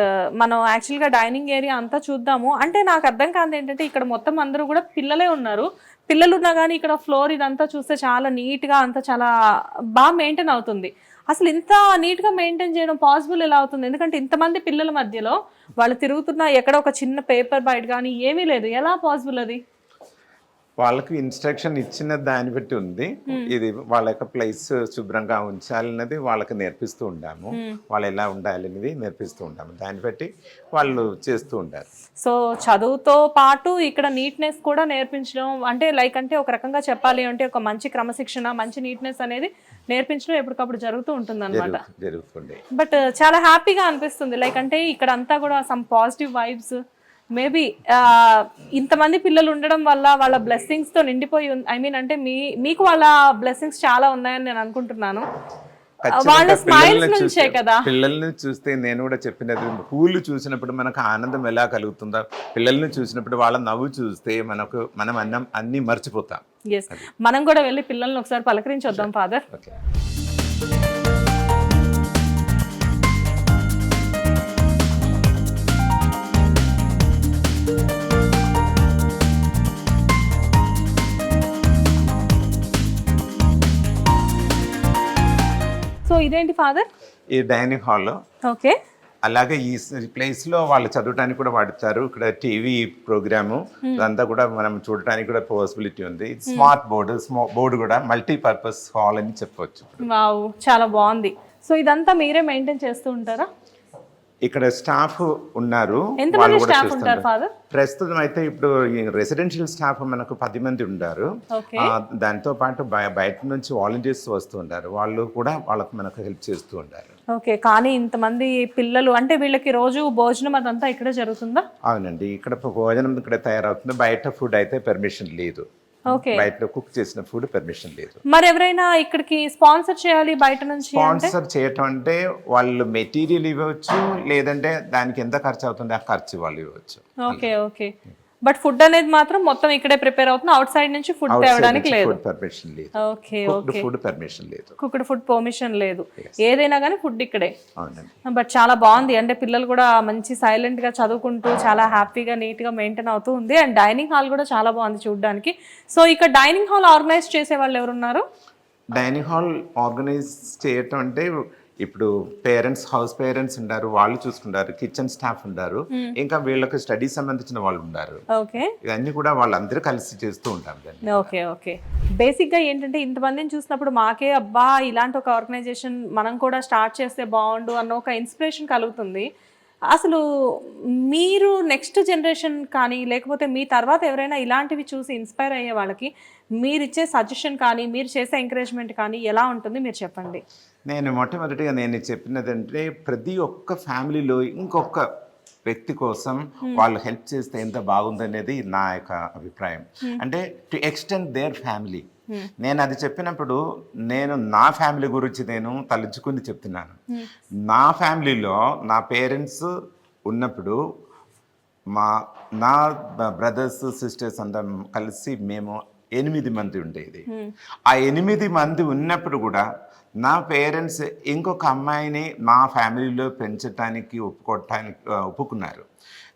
మనం యాక్చువల్గా డైనింగ్ ఏరియా అంతా చూద్దాము అంటే నాకు అర్థం కాదు ఏంటంటే ఇక్కడ మొత్తం అందరూ కూడా పిల్లలే ఉన్నారు. పిల్లలు ఉన్నా కానీ ఇక్కడ ఫ్లోర్ ఇదంతా చూస్తే చాలా నీట్గా అంతా చాలా బాగా మెయింటైన్ అవుతుంది. అసలు ఇంత నీట్గా మెయింటైన్ చేయడం పాసిబుల్ ఎలా అవుతుంది? ఎందుకంటే ఇంతమంది పిల్లల మధ్యలో వాళ్ళు తిరుగుతున్న ఎక్కడ ఒక చిన్న పేపర్ బైట్ కానీ ఏమీ లేదు. ఎలా పాసిబుల్ అది? వాళ్ళకి ఇన్స్ట్రక్షన్ ఇచ్చిన దాన్ని బట్టి ఉంది. ఇది వాళ్ళ యొక్క ప్లేస్ శుభ్రంగా ఉంచాలన్నది వాళ్ళకి నేర్పిస్తూ ఉంటాము. వాళ్ళు ఎలా ఉండాలనేది నేర్పిస్తూ ఉంటాము. దాన్ని బట్టి వాళ్ళు చేస్తూ ఉంటారు. సో చదువుతో పాటు ఇక్కడ నీట్నెస్ కూడా నేర్పించడం అంటే లైక్ అంటే ఒక రకంగా చెప్పాలి అంటే ఒక మంచి క్రమశిక్షణ, మంచి నీట్నెస్ అనేది నేర్పించడం ఎప్పటికప్పుడు జరుగుతూ ఉంటుంది అనమాట. జరుగుతుంది. బట్ చాలా హ్యాపీగా అనిపిస్తుంది. లైక్ అంటే ఇక్కడ అంతా కూడా సమ్ పాజిటివ్ వైబ్స్. మేబీ ఇంతమంది పిల్లలు ఉండడం వల్ల వాళ్ళ బ్లెస్సింగ్స్ తో నిండిపోయి ఐ మీన్ అంటే మీకు వాళ్ళ బ్లెస్సింగ్స్ చాలా ఉన్నాయని నేను అనుకుంటున్నాను. వాళ్ళ స్మైల్స్ నుంచే కదా. పిల్లల్ని చూస్తే నేను కూడా చెప్పినది, పూలు చూసినప్పుడు మనకు ఆనందం ఎలా కలుగుతుందో, పిల్లల్ని చూసినప్పుడు వాళ్ళ నవ్వు చూస్తే మనం అన్ని మర్చిపోతాం. ఎస్, మనం కూడా వెళ్ళి పిల్లల్ని ఒకసారి పలకరించొద్దాం ఫాదర్. ఓకే. సో ఇదేంటి ఫాదర్? ఈ డైనింగ్ హాల్. ఓకే. అలాగే ఈ ప్లేస్ లో వాళ్ళు చదవడానికి కూడా వాడతారు. ఇక్కడ టీవీ ప్రోగ్రాము అదంతా కూడా మనం చూడటానికి కూడా పాసిబిలిటీ ఉంది. స్మార్ట్ బోర్డు కూడా మల్టీపర్పస్ హాల్ అని చెప్పవచ్చు. వావ్, చాలా బాగుంది. సో ఇదంతా మీరే మెయింటైన్ చేస్తూ ఉంటారా? ఇక్కడ స్టాఫ్ ఉన్నారు. ఎంతమంది స్టాఫ్ ఉంటారు ఫాదర్? ప్రస్తుతం అయితే ఇప్పుడు రెసిడెన్షియల్ స్టాఫ్ మనకు 10 మంది ఉంటారు. దాంతో పాటు బయట నుంచి వాలంటీర్స్ వస్తూ ఉంటారు. వాళ్ళు కూడా వాళ్ళకి మనకు హెల్ప్ చేస్తూ ఉంటారు. ఓకే. కానీ ఇంతమంది పిల్లలు అంటే వీళ్ళకి రోజు భోజనం అదంతా ఇక్కడే జరుగుతుందా? అవునండి, ఇక్కడ భోజనం ఇక్కడ తయారవుతుంది. బయట ఫుడ్ అయితే పర్మిషన్ లేదు. ఓకే. బయట కుక్ చేసిన ఫుడ్ పర్మిషన్ లేదు. మరి ఎవరైనా ఇక్కడికి స్పాన్సర్ చేయాలి బయట నుంచి? స్పాన్సర్ చేయటం అంటే వాళ్ళు మెటీరియల్ ఇవ్వచ్చు, లేదంటే దానికి ఎంత ఖర్చు అవుతుంది ఆ ఖర్చు వాళ్ళు ఇవ్వచ్చు. ఓకే. ఓకే. బట్ ఫుడ్ అనేది మాత్రం మొత్తం ఇక్కడే ప్రిపేర్ అవుతుంది. అవుట్ సైడ్ నుంచి ఫుడ్ తేవడానికి లేదు. పర్మిషన్ లేదు. ఓకే. ఓకే. ఫుడ్ పర్మిషన్ లేదు. కుక్డ్ ఫుడ్ పర్మిషన్ లేదు. ఏదైనా కానీ ఫుడ్ ఇక్కడే. అవునండి. బట్ చాలా బాగుంది. అంటే పిల్లలు కూడా మంచి సైలెంట్ గా చదువుకుంటూ చాలా హ్యాపీగా నీట్ గా మెయింటైన్ అవుతూ ఉంది. అండ్ డైనింగ్ హాల్ కూడా చాలా బాగుంది చూడడానికి. సో ఇక్కడ డైనింగ్ హాల్ ఆర్గనైజ్ చేసే వాళ్ళు ఎవరున్నారు? డైనింగ్ హాల్ ఆర్గనైజ్ చేయటం అంటే ఇప్పుడు హౌస్ పేరెంట్స్ ఉంటారు, వాళ్ళు చూసుకుంటారు. కిచెన్ స్టాఫ్ ఉంటారు, ఇంకా వీళ్ళకి స్టడీ సంబంధించిన వాళ్ళు ఉంటారు. ఓకే. ఇవన్నీ కూడా వాళ్ళందరూ కలిసి చేస్తూ ఉంటారు. ఓకే. ఓకే. బేసిక్ గా ఏంటంటే ఇంతమందిని చూసినప్పుడు మాకే అబ్బా ఇలాంటి ఒక ఆర్గనైజేషన్ మనం కూడా స్టార్ట్ చేస్తే బాగుండు అన్న ఒక ఇన్స్పిరేషన్ కలుగుతుంది. అసలు మీరు నెక్స్ట్ జనరేషన్ కానీ లేకపోతే మీ తర్వాత ఎవరైనా ఇలాంటివి చూసి ఇన్స్పైర్ అయ్యే వాళ్ళకి మీరు ఇచ్చే సజెషన్ కానీ మీరు చేసే ఎంకరేజ్మెంట్ కానీ ఎలా ఉంటుంది మీరు చెప్పండి. నేను మొట్టమొదటిగా నేను చెప్పినదంటే ప్రతి ఒక్క ఫ్యామిలీలో ఇంకొక వ్యక్తి కోసం వాళ్ళు హెల్ప్ చేస్తే ఎంత బాగుందనేది నా యొక్క అభిప్రాయం. అంటే టు ఎక్స్టెండ్ దేర్ ఫ్యామిలీ. నేను అది చెప్పినప్పుడు నేను నా ఫ్యామిలీ గురించి నేను తలుచుకుని చెప్తున్నాను. నా ఫ్యామిలీలో నా పేరెంట్స్ ఉన్నప్పుడు నా బ్రదర్స్ సిస్టర్స్ అందరం కలిసి మేము 8 మంది ఉండేది. ఆ 8 మంది ఉన్నప్పుడు కూడా నా పేరెంట్స్ ఇంకొక అమ్మాయిని నా ఫ్యామిలీలో పెంచడానికి ఒప్పుకున్నారు.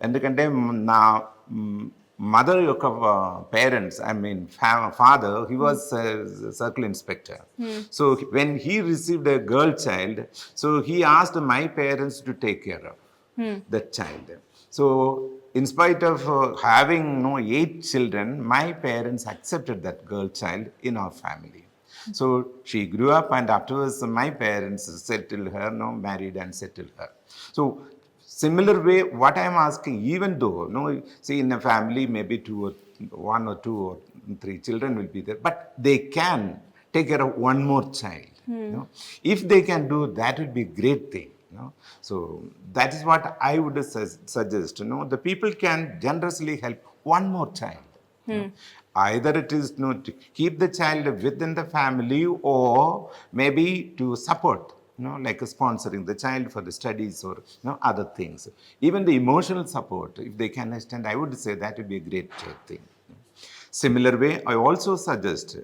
ఎందుకంటే నా మదర్ యొక్క parents, I mean father, he was circle inspector. So when he received a girl child, so he asked my parents to take care of that child. So in spite of having 8 children, my parents accepted that girl child in our family. So she grew up, and afterwards my parents settled her, married and settled her. So similar way, what I am asking, even though, see, in a family maybe 1 or 2 or 3 children will be there, but they can take care of one more child. If they can do that, would be great thing. So that is what I would suggest. The people can generously help one more child. Either it is to keep the child within the family, or maybe to support, like sponsoring the child for the studies or other things. Even the emotional support, if they can extend, I would say that would be a great thing. Similar way, I also suggest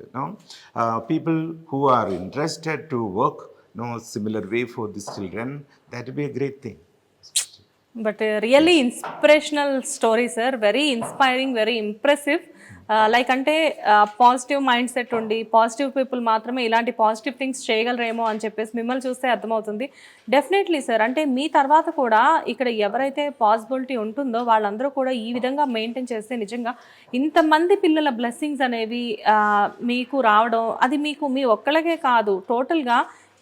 people who are interested to work similar way for these children, that would be a great thing. But really inspirational story sir, very inspiring, very impressive. Like అంటే పాజిటివ్ మైండ్ సెట్ ఉండి పాజిటివ్ పీపుల్ మాత్రమే ఇలాంటి పాజిటివ్ థింగ్స్ చేయగలరేమో అని చెప్పేసి మిమ్మల్ని చూస్తే అర్థమవుతుంది. డెఫినెట్లీ సార్, అంటే మీ తర్వాత కూడా ఇక్కడ ఎవరైతే పాసిబిలిటీ ఉంటుందో వాళ్ళందరూ కూడా ఈ విధంగా మెయింటైన్ చేస్తే నిజంగా ఇంతమంది పిల్లల బ్లెస్సింగ్స్ అనేవి మీకు రావడం, అది మీకు మీ ఒక్కళ్ళకే కాదు, టోటల్గా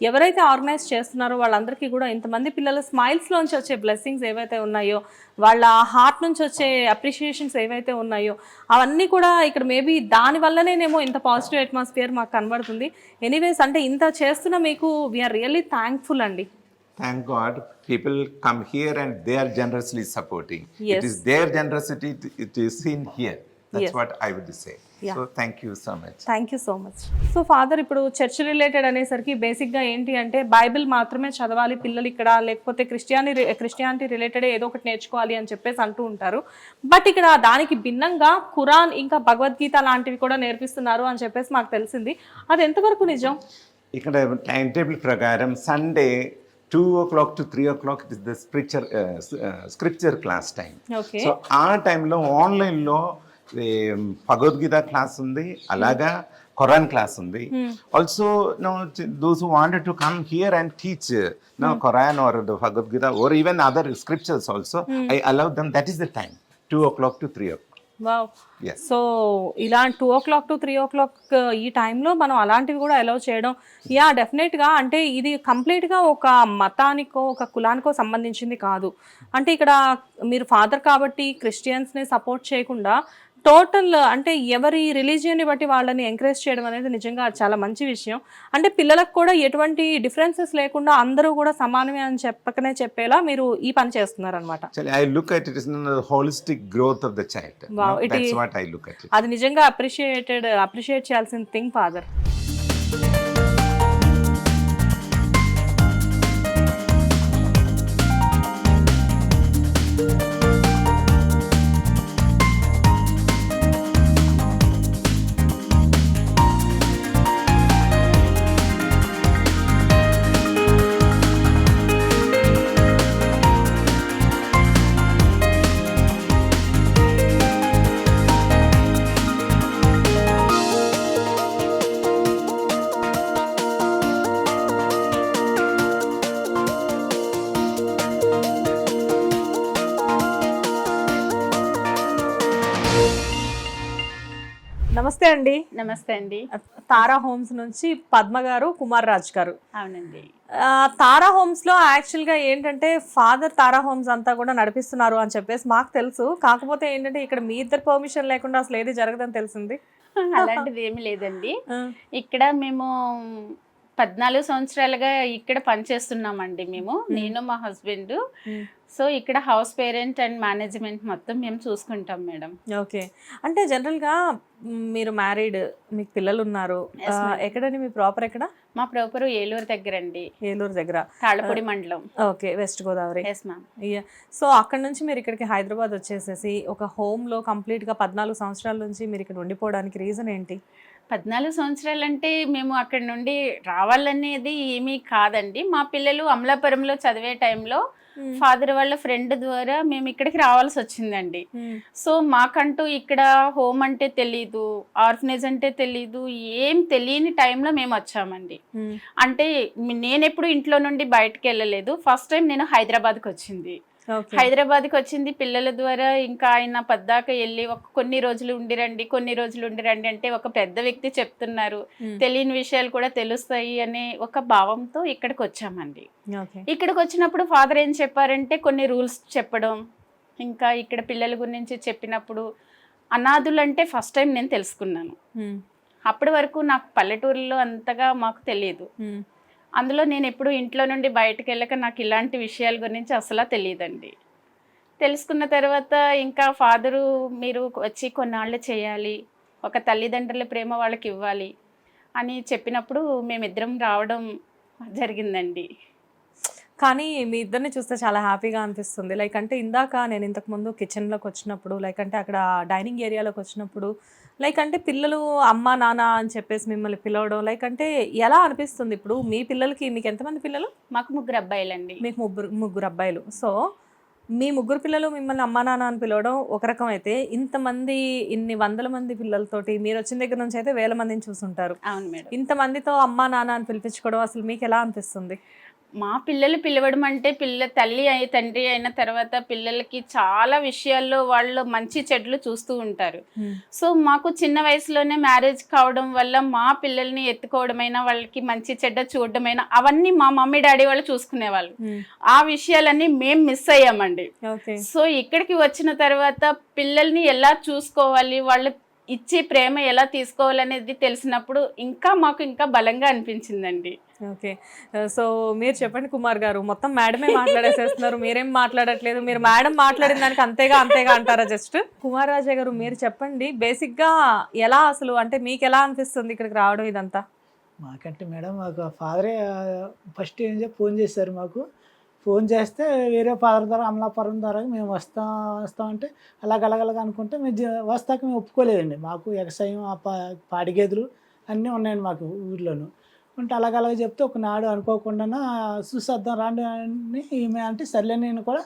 ఎవరైతే ఆర్గనైజ్ చేస్తున్నారో వాళ్ళందరికీ కూడా ఇంతమంది పిల్లల స్మైల్స్లోంచి వచ్చే బ్లెస్సింగ్స్ ఏవైతే ఉన్నాయో, వాళ్ళ హార్ట్ నుంచి వచ్చే అప్రిషియేషన్స్ ఏవైతే ఉన్నాయో, అవన్నీ కూడా ఇక్కడ మేబీ దానివల్లనేమో ఇంత పాజిటివ్ అట్మాస్ఫియర్ మాకు కనబడుతుంది. ఎనీవేస్, అంటే ఇంత చేస్తున్న మీకు వీఆర్ రియల్లీ థ్యాంక్ఫుల్ అండి. Thank God, people come here and they are generously supporting. Yes. It is their generosity, it is seen here. That's Yes. what I would say. Yeah. So thank you so much. Thank you so much. So father, ఇప్పుడు చర్చ్ రిలేటెడ్ అనేసరికి బేసిక్గా ఏంటి అంటే బైబిల్ మాత్రమే చదవాలి పిల్లలు ఇక్కడ, లేకపోతే క్రిస్టియానిటీ రిలేటెడ్ ఏదో ఒకటి నేర్చుకోవాలి అని చెప్పేసి అంటూ ఉంటారు. బట్ ఇక్కడ దానికి భిన్నంగా ఖురాన్ ఇంకా భగవద్గీత లాంటివి కూడా నేర్పిస్తున్నారు అని చెప్పేసి మాకు తెలిసింది. అది ఎంతవరకు నిజం? ఇక్కడ టైం టేబుల్ ప్రకారం Sunday 2 o'clock to 3 o'clock it is the scripture class time. Okay. So ఆ టైంలో ఆన్లైన్లో భగవద్గీత క్లాస్ ఉంది, అలాగా ఖురాన్ క్లాస్ ఉంది. Also those who wanted to come here and teach Quran or the Bhagavad Gita or even other scriptures also, I allow them. That is the time, 2 o'clock to 3 o'clock. Wow. Yes. So ఇలా 2 o'clock to 3 o'clock ఈ టైంలో మనం అలాంటివి కూడా అలౌ చేయడం, యా డెఫినెట్గా, అంటే ఇది కంప్లీట్గా ఒక మతానికో ఒక కులానికో సంబంధించింది కాదు. అంటే ఇక్కడ మీరు ఫాదర్ కాబట్టి క్రిస్టియన్స్ని సపోర్ట్ చేయకుండా టోటల్ అంటే ఎవరి రిలీజియన్ని బట్టి వాళ్ళని ఎంకరేజ్ చేయడం అనేది నిజంగా చాలా మంచి విషయం. అంటే పిల్లలకు కూడా ఎటువంటి డిఫరెన్సెస్ లేకుండా అందరూ కూడా సమానమే అని చెప్పేలా మీరు ఈ పని చేస్తున్నారనమాట. Actually, I look at it as the holistic growth of the child. Wow, that's what I look at it. అది నిజంగా అప్రిషియేట్ చేయాల్సిన థింగ్ ఫాదర్. నమస్తే అండి. నమస్తే అండి. తారా హోమ్స్ నుంచి పద్మ గారు, కుమార్ రాజ్ గారు. అవునండి. తారా హోమ్స్లో యాక్చువల్గా ఏంటంటే ఫాదర్ తారా హోమ్స్ అంతా కూడా నడిపిస్తున్నారు అని చెప్పేసి మాకు తెలుసు. కాకపోతే ఏంటంటే ఇక్కడ మీ ఇద్దరు పర్మిషన్ లేకుండా అసలు ఏది జరగదని తెలిసింది. అలాంటిది ఏమీ లేదండి. ఇక్కడ మేము 14 సంవత్సరాలుగా ఇక్కడ పనిచేస్తున్నామండి. నేను మా హస్బెండ్. సో ఇక్కడ హౌస్ పేరెంట్ అండ్ మేనేజ్మెంట్ మొత్తం మేము చూసుకుంటాం మేడం. ఓకే. అంటే జనరల్గా మీరు మ్యారీడ్, మీకు పిల్లలు ఉన్నారు. ఎక్కడండి మీ ప్రాపర్ ఎక్కడ? మా ప్రాపర్ ఏలూరు దగ్గర అండి. ఏలూరు దగ్గర, తాళపూడి మండలం. Okay, west Godavari. Yes ma'am. So అక్కడ నుంచి మీరు ఇక్కడికి హైదరాబాద్ వచ్చేసేసి ఒక హోమ్లో కంప్లీట్గా 14 సంవత్సరాల నుంచి మీరు ఇక్కడ ఉండిపోవడానికి రీజన్ ఏంటి? 14 సంవత్సరాలు అంటే మేము అక్కడ నుండి రావాలనేది ఏమీ కాదండి. మా పిల్లలు అమలాపురంలో చదివే టైంలో ఫాదర్ వాళ్ళ ఫ్రెండ్ ద్వారా మేము ఇక్కడికి రావాల్సి వచ్చిందండి. సో మాకంటూ ఇక్కడ హోమ్ అంటే తెలీదు, ఆర్ఫనేజ్ అంటే తెలీదు, ఏం తెలియని టైంలో మేము వచ్చామండి. అంటే నేను ఎప్పుడు ఇంట్లో నుండి బయటకు వెళ్ళలేదు. ఫస్ట్ టైం నేను హైదరాబాద్కి వచ్చింది. ఓకే. హైదరాబాద్కి వచ్చింది పిల్లల ద్వారా. ఇంకా ఆయన పద్దాక వెళ్ళి కొన్ని రోజులు ఉండిరండి, కొన్ని రోజులు ఉండిరండి అంటే ఒక పెద్ద వ్యక్తి చెప్తున్నారు, తెలియని విషయాలు కూడా తెలుస్తాయి అనే ఒక భావంతో ఇక్కడికి వచ్చామండి. ఓకే. ఇక్కడికి వచ్చినప్పుడు ఫాదర్ ఏం చెప్పారంటే కొన్ని రూల్స్ చెప్పడం, ఇంకా ఇక్కడ పిల్లల గురించి చెప్పినప్పుడు అనాథులంటే ఫస్ట్ టైం నేను తెలుసుకున్నాను. అప్పటి వరకు నాకు పల్లెటూరులో అంతగా మాకు తెలియదు. అందులో నేను ఎప్పుడు ఇంట్లో నుండి బయటకు వెళ్ళక నాకు ఇలాంటి విషయాల గురించి అసలు తెలియదండి. తెలుసుకున్న తర్వాత ఇంకా ఫాదరు మీరు వచ్చి కొన్నాళ్ళు చేయాలి, ఒక తల్లిదండ్రుల ప్రేమ వాళ్ళకి ఇవ్వాలి అని చెప్పినప్పుడు మేమిద్దరం రావడం జరిగిందండి. కానీ మీ ఇద్దరిని చూస్తే చాలా హ్యాపీగా అనిపిస్తుంది. లైక్ అంటే ఇందాక నేను ఇంతకుముందు కిచెన్లోకి వచ్చినప్పుడు, లైక్ అంటే అక్కడ డైనింగ్ ఏరియాలోకి వచ్చినప్పుడు, లైక్ అంటే పిల్లలు అమ్మ నాన్న అని చెప్పేసి మిమ్మల్ని పిలవడం, లైక్ అంటే ఎలా అనిపిస్తుంది? ఇప్పుడు మీ పిల్లలకి, మీకు ఎంతమంది పిల్లలు? మాకు 3 అబ్బాయిలండి. మీకు ముగ్గురు అబ్బాయిలు. సో మీ ముగ్గురు పిల్లలు మిమ్మల్ని అమ్మా నాన్న అని పిలవడం ఒక రకం అయితే, ఇంతమంది ఇన్ని వందల మంది పిల్లలతోటి మీరు వచ్చిన దగ్గర నుంచి అయితే వేల మందిని చూసుంటారు. అవును మేడం. ఇంతమందితో అమ్మా నాన్న అని పిలిపించుకోవడం అసలు మీకు ఎలా అనిపిస్తుంది? మా పిల్లలు పిలవడం అంటే తల్లి తండ్రి అయిన తర్వాత పిల్లలకి చాలా విషయాల్లో వాళ్ళు మంచి చెడ్లు చూస్తూ ఉంటారు. సో మాకు చిన్న వయసులోనే మ్యారేజ్ కావడం వల్ల మా పిల్లల్ని ఎత్తుకోవడమైనా, వాళ్ళకి మంచి చెడ్డ చూడడమైనా అవన్నీ మా మమ్మీ డాడీ వాళ్ళు చూసుకునేవాళ్ళు. ఆ విషయాలన్నీ మేము మిస్ అయ్యామండి. సో ఇక్కడికి వచ్చిన తర్వాత పిల్లల్ని ఎలా చూసుకోవాలి, వాళ్ళు ఇచ్చే ప్రేమ ఎలా తీసుకోవాలనేది తెలిసినప్పుడు మాకు ఇంకా బలంగా అనిపించిందండి. ఓకే. సో మీరు చెప్పండి కుమార్ గారు, మొత్తం మేడమే మాట్లాడేసేస్తున్నారు, మీరేం మాట్లాడట్లేదు. మీరు మేడం మాట్లాడిన దానికి అంతేగా అంటారా జస్ట్? కుమార్ రాజా గారు మీరు చెప్పండి, బేసిక్గా ఎలా అసలు అంటే మీకు ఎలా అనిపిస్తుంది ఇక్కడికి రావడం ఇదంతా? మాకంటే మేడం మాకు ఫాదరే ఫస్ట్ ఫోన్ చేశారు. మాకు ఫోన్ చేస్తే వేరే ఫాదర్ ద్వారా అమలాపురం ద్వారా మేము వస్తామంటే అలాగ అనుకుంటే మేము వస్తాక మేము ఒప్పుకోలేదండి. మాకు ఎగసాయం పాడి గేదెలు అన్నీ ఉన్నాయండి మాకు ఊర్లోను. ఉంటే అలాగ చెప్తే ఒకనాడు అనుకోకుండా చూసేద్దాం రాండి అని ఈమె అంటే సర్లే నేను కూడా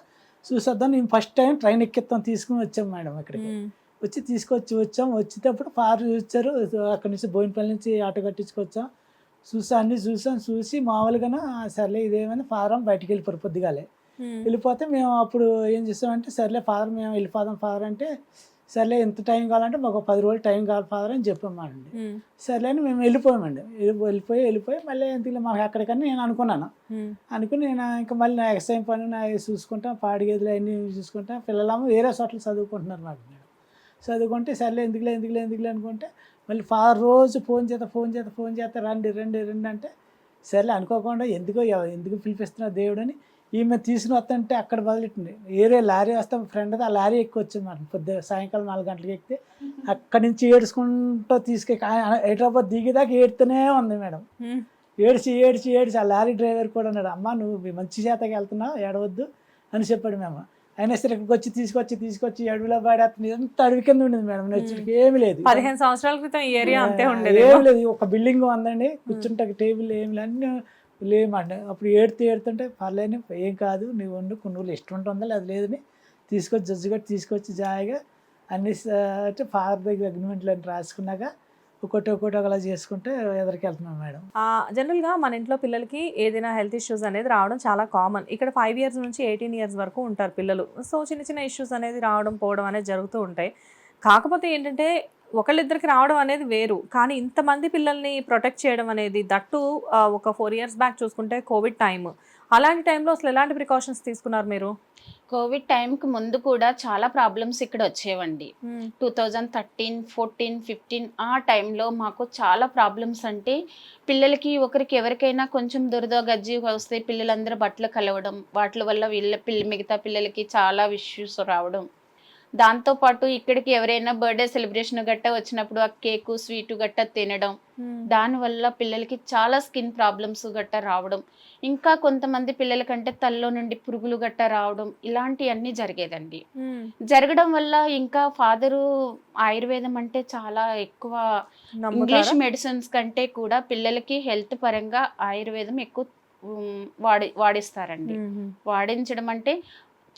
చూసేద్దాం, నేను ఫస్ట్ టైం ట్రైన్ ఎక్కిస్తాం తీసుకుని వచ్చాం మేడం. ఇక్కడికి వచ్చి వచ్చేటప్పుడు ఫాదర్ చూసారు. అక్కడి నుంచి బోయినపల్లి నుంచి ఆటో కట్టించుకొచ్చాం. చూసి మామూలుగా సర్లే ఇదేమైనా ఫాదర్ బయటికి వెళ్ళిపోరు. పొద్దుగాలే వెళ్ళిపోతే మేము అప్పుడు ఏం చేస్తామంటే సర్లే ఫాదర్ మేము వెళ్ళిపోదాం ఫాదర్ అంటే, సర్లే ఎంత టైం కావాలంటే మాకు 10 రోజులు టైం కావాలి ఫాదర్ అని చెప్పామండి. సర్లే అని మేము వెళ్ళిపోయామండి. వెళ్ళిపోయి మళ్ళీ ఎందుకు మాకు ఎక్కడికన్నా నేను అనుకున్నాను. నేను ఇంకా మళ్ళీ నా ఎక్సైజ్ పని చూసుకుంటాం, పాడి గేదెలు అన్నీ చూసుకుంటాం. పిల్లలేమో వేరే చోట్ల చదువుకుంటున్నారు నాకు. చదువుకుంటే సర్లే ఎందుకులే అనుకుంటే మళ్ళీ ఫాదర్ రోజు ఫోన్ చేత రండి అంటే సర్లే అనుకోకుండా ఎందుకు పిలిపిస్తున్నా దేవుడు అని ఈమె తీసుకుని వస్తుంటే అక్కడ బదిలిట్టింది. వేరే లారీ వస్తే ఫ్రెండ్ ఆ లారీ ఎక్కువ వచ్చింది మాట. సాయంకాలం 4 గంటలకు ఎక్కితే అక్కడి నుంచి ఏడ్చుకుంటూ హైదరాబాద్ దిగేదాకా ఏడుతూనే ఉంది మేడం. ఏడ్చి ఆ లారీ డ్రైవర్ కూడా అన్నాడు, అమ్మ నువ్వు మంచి చేతకి వెళ్తున్నావు ఏడవద్దు అని చెప్పాడు. మేము అయినా సరే ఇక్కడికి తీసుకొచ్చి అడవిలో పాడేస్తుంది. ఎంత అడవి కింద ఉండేది మేడం. నచ్చుడికి ఏమి లేదు. 15 సంవత్సరాల క్రితం ఈ ఏరియా అంతే ఉండేది. ఏమి లేదు, ఒక బిల్డింగ్ ఉందండి, కూర్చుంటే టేబుల్ ఏమి అన్నీ లేమండి. అప్పుడు ఏడుతుంటే పర్లేని ఏం కాదు నువ్వు ఉండు, కొన్ని రోజులు ఇష్టం ఉంటుందా లేదు లేదని జడ్జి గారు తీసుకొచ్చి జాయిగా అన్ని ఫాదర్ దగ్గర అగ్రిమెంట్లు అని రాసుకున్నాక ఒకటి అలా చేసుకుంటే ఎదురికి వెళ్తున్నాం మేడం. జనరల్గా మన ఇంట్లో పిల్లలకి ఏదైనా హెల్త్ ఇష్యూస్ అనేది రావడం చాలా కామన్. ఇక్కడ 5 years నుంచి 18 years వరకు ఉంటారు పిల్లలు. సో చిన్న ఇష్యూస్ అనేది రావడం పోవడం అనేది జరుగుతూ ఉంటాయి. కాకపోతే ఏంటంటే ఒకళ్ళిద్దరికి రావడం అనేది వేరు, కానీ ఇంతమంది పిల్లల్ని ప్రొటెక్ట్ చేయడం అనేది దట్టు ఒక 4 years బ్యాక్ చూసుకుంటే కోవిడ్ టైం. అలాంటి టైంలో అసలు ఎలాంటి ప్రికాషన్స్ తీసుకున్నారు మీరు? కోవిడ్ టైంకి ముందు కూడా చాలా ప్రాబ్లమ్స్ ఇక్కడ వచ్చేవండి. 2013, 14, 15 ఆ టైంలో మాకు చాలా ప్రాబ్లమ్స్. అంటే పిల్లలకి ఎవరికైనా కొంచెం దురద గజ్జి వస్తే పిల్లలందరూ బట్టలు కలవడం, వాటి వల్ల మిగతా పిల్లలకి చాలా ఇష్యూస్ రావడం. దాంతోపాటు ఇక్కడికి ఎవరైనా బర్త్డే సెలబ్రేషన్ గట్ట వచ్చినప్పుడు ఆ కేకు స్వీటు గట్ట తినడం, దానివల్ల పిల్లలకి చాలా స్కిన్ ప్రాబ్లమ్స్ గట్ట రావడం, ఇంకా కొంతమంది పిల్లలకంటే తల్లో నుండి పురుగులు గట్ట రావడం, ఇలాంటివన్నీ జరిగేదండి. జరగడం వల్ల ఇంకా ఫాదరు ఆయుర్వేదం అంటే చాలా ఎక్కువ, ఇంగ్లీష్ మెడిసిన్స్ కంటే కూడా పిల్లలకి హెల్త్ పరంగా ఆయుర్వేదం ఎక్కువ వాడిస్తారండి. వాడించడం అంటే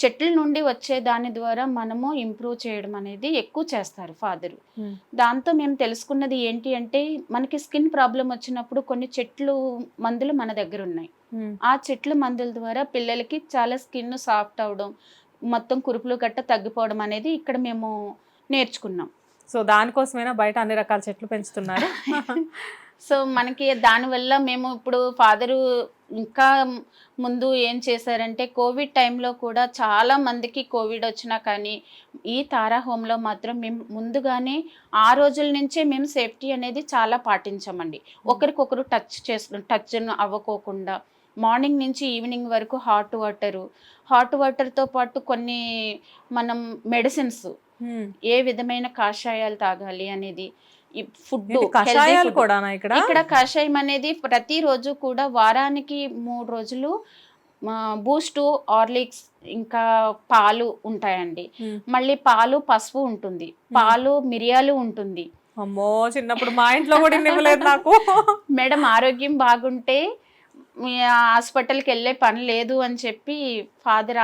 చెట్ల నుండి వచ్చే దాని ద్వారా మనము ఇంప్రూవ్ చేయడం అనేది ఎక్కువ చేస్తారు ఫాదరు. Hmm. దాంతో మేము తెలుసుకున్నది ఏంటి అంటే మనకి స్కిన్ ప్రాబ్లం వచ్చినప్పుడు కొన్ని చెట్లు మందులు మన దగ్గర ఉన్నాయి. ఆ చెట్ల మందుల ద్వారా పిల్లలకి చాలా స్కిన్ సాఫ్ట్ అవడం, మొత్తం కురుపులు గట్ట తగ్గిపోవడం అనేది ఇక్కడ మేము నేర్చుకున్నాం. సో దానికోసమైనా బయట అన్ని రకాల చెట్లు పెంచుతున్నారు. సో మనకి దానివల్ల మేము ఇప్పుడు ఫాదరు ఇంకా ముందు ఏం చేశారంటే కోవిడ్ టైంలో కూడా చాలా మందికి కోవిడ్ వచ్చినా కానీ ఈ తారా హోమ్లో మాత్రం మేము ముందుగానే ఆ రోజుల నుంచే మేము సేఫ్టీ అనేది చాలా పాటించామండి. ఒకరికొకరు టచ్ అవ్వకోకుండా మార్నింగ్ నుంచి ఈవినింగ్ వరకు హాట్ వాటర్తో పాటు కొన్ని మనం మెడిసిన్స్ ఏ విధమైన కాషాయాలు తాగాలి అనేది, ఈ ఫుడ్ కషాయాలు కూడా ఇక్కడ కషాయం అనేది ప్రతిరోజు కూడా వారానికి 3 రోజులు బూస్ట్, హార్లిక్స్ ఇంకా పాలు ఉంటాయండి. మళ్ళీ పాలు పసుపు ఉంటుంది, పాలు మిరియాలు ఉంటుంది. అమ్మో చిన్నప్పుడు మా ఇంట్లో కూడా ఇవ్వలేదు నాకు. మేడం ఆరోగ్యం బాగుంటే హాస్పిటల్కి వెళ్ళే పని లేదు అని చెప్పి ఫాదర్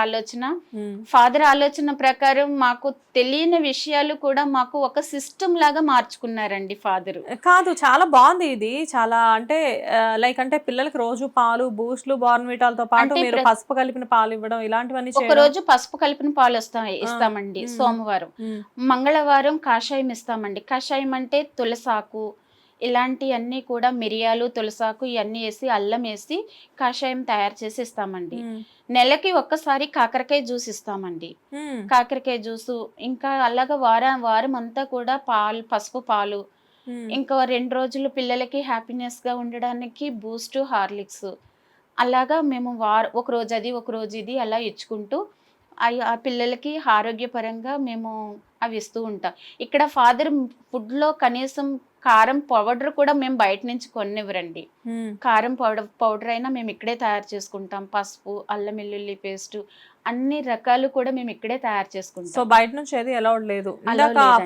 ఆలోచన ప్రకారం మాకు తెలియని విషయాలు కూడా మాకు ఒక సిస్టమ్ లాగా మార్చుకున్నారండి ఫాదర్. కాదు, చాలా బాగుంది ఇది. చాలా అంటే లైక్ అంటే పిల్లలకి రోజు పాలు, బూస్ట్లు, బార్న్విటాలతో పాటు మీరు పసుపు కలిపిన పాలు ఇవ్వడం ఇలాంటివన్నీ. ఒక రోజు పసుపు కలిపిన పాలు ఇస్తామండి సోమవారం. మంగళవారం కాషాయం ఇస్తామండి. కాషాయం అంటే తులసాకు ఇలాంటివన్నీ కూడా మిరియాలు, తులసాకు ఇవన్నీ వేసి అల్లం వేసి కాషాయం తయారు చేసి ఇస్తామండి. నెలకి ఒక్కసారి కాకరకాయ జ్యూస్ ఇస్తామండి. కాకరకాయ జ్యూసు ఇంకా అలాగా వారం అంతా కూడా పసుపు పాలు, ఇంకా 2 రోజులు పిల్లలకి హ్యాపీనెస్ గా ఉండడానికి బూస్ట్, హార్లిక్స్ అలాగా మేము ఒక రోజు అది ఒక రోజు ఇది అలా ఇచ్చుకుంటూ ఆ పిల్లలకి ఆరోగ్యపరంగా మేము అవి ఇస్తూ ఉంటాం. ఇక్కడ ఫాదర్ ఫుడ్లో కనీసం కారం పౌడర్ కూడా మేము బయట నుంచి కొనివ్వరండి. కారం పౌడర్ అయినా మేము ఇక్కడే తయారు చేసుకుంటాం. పసుపు, అల్లం వెల్లుల్లి పేస్ట్ అన్ని రకాలు కూడా మేము ఇక్కడే తయారు చేసుకుంటాం. సో బయట నుంచి ఏది అలౌడ్ లేదు.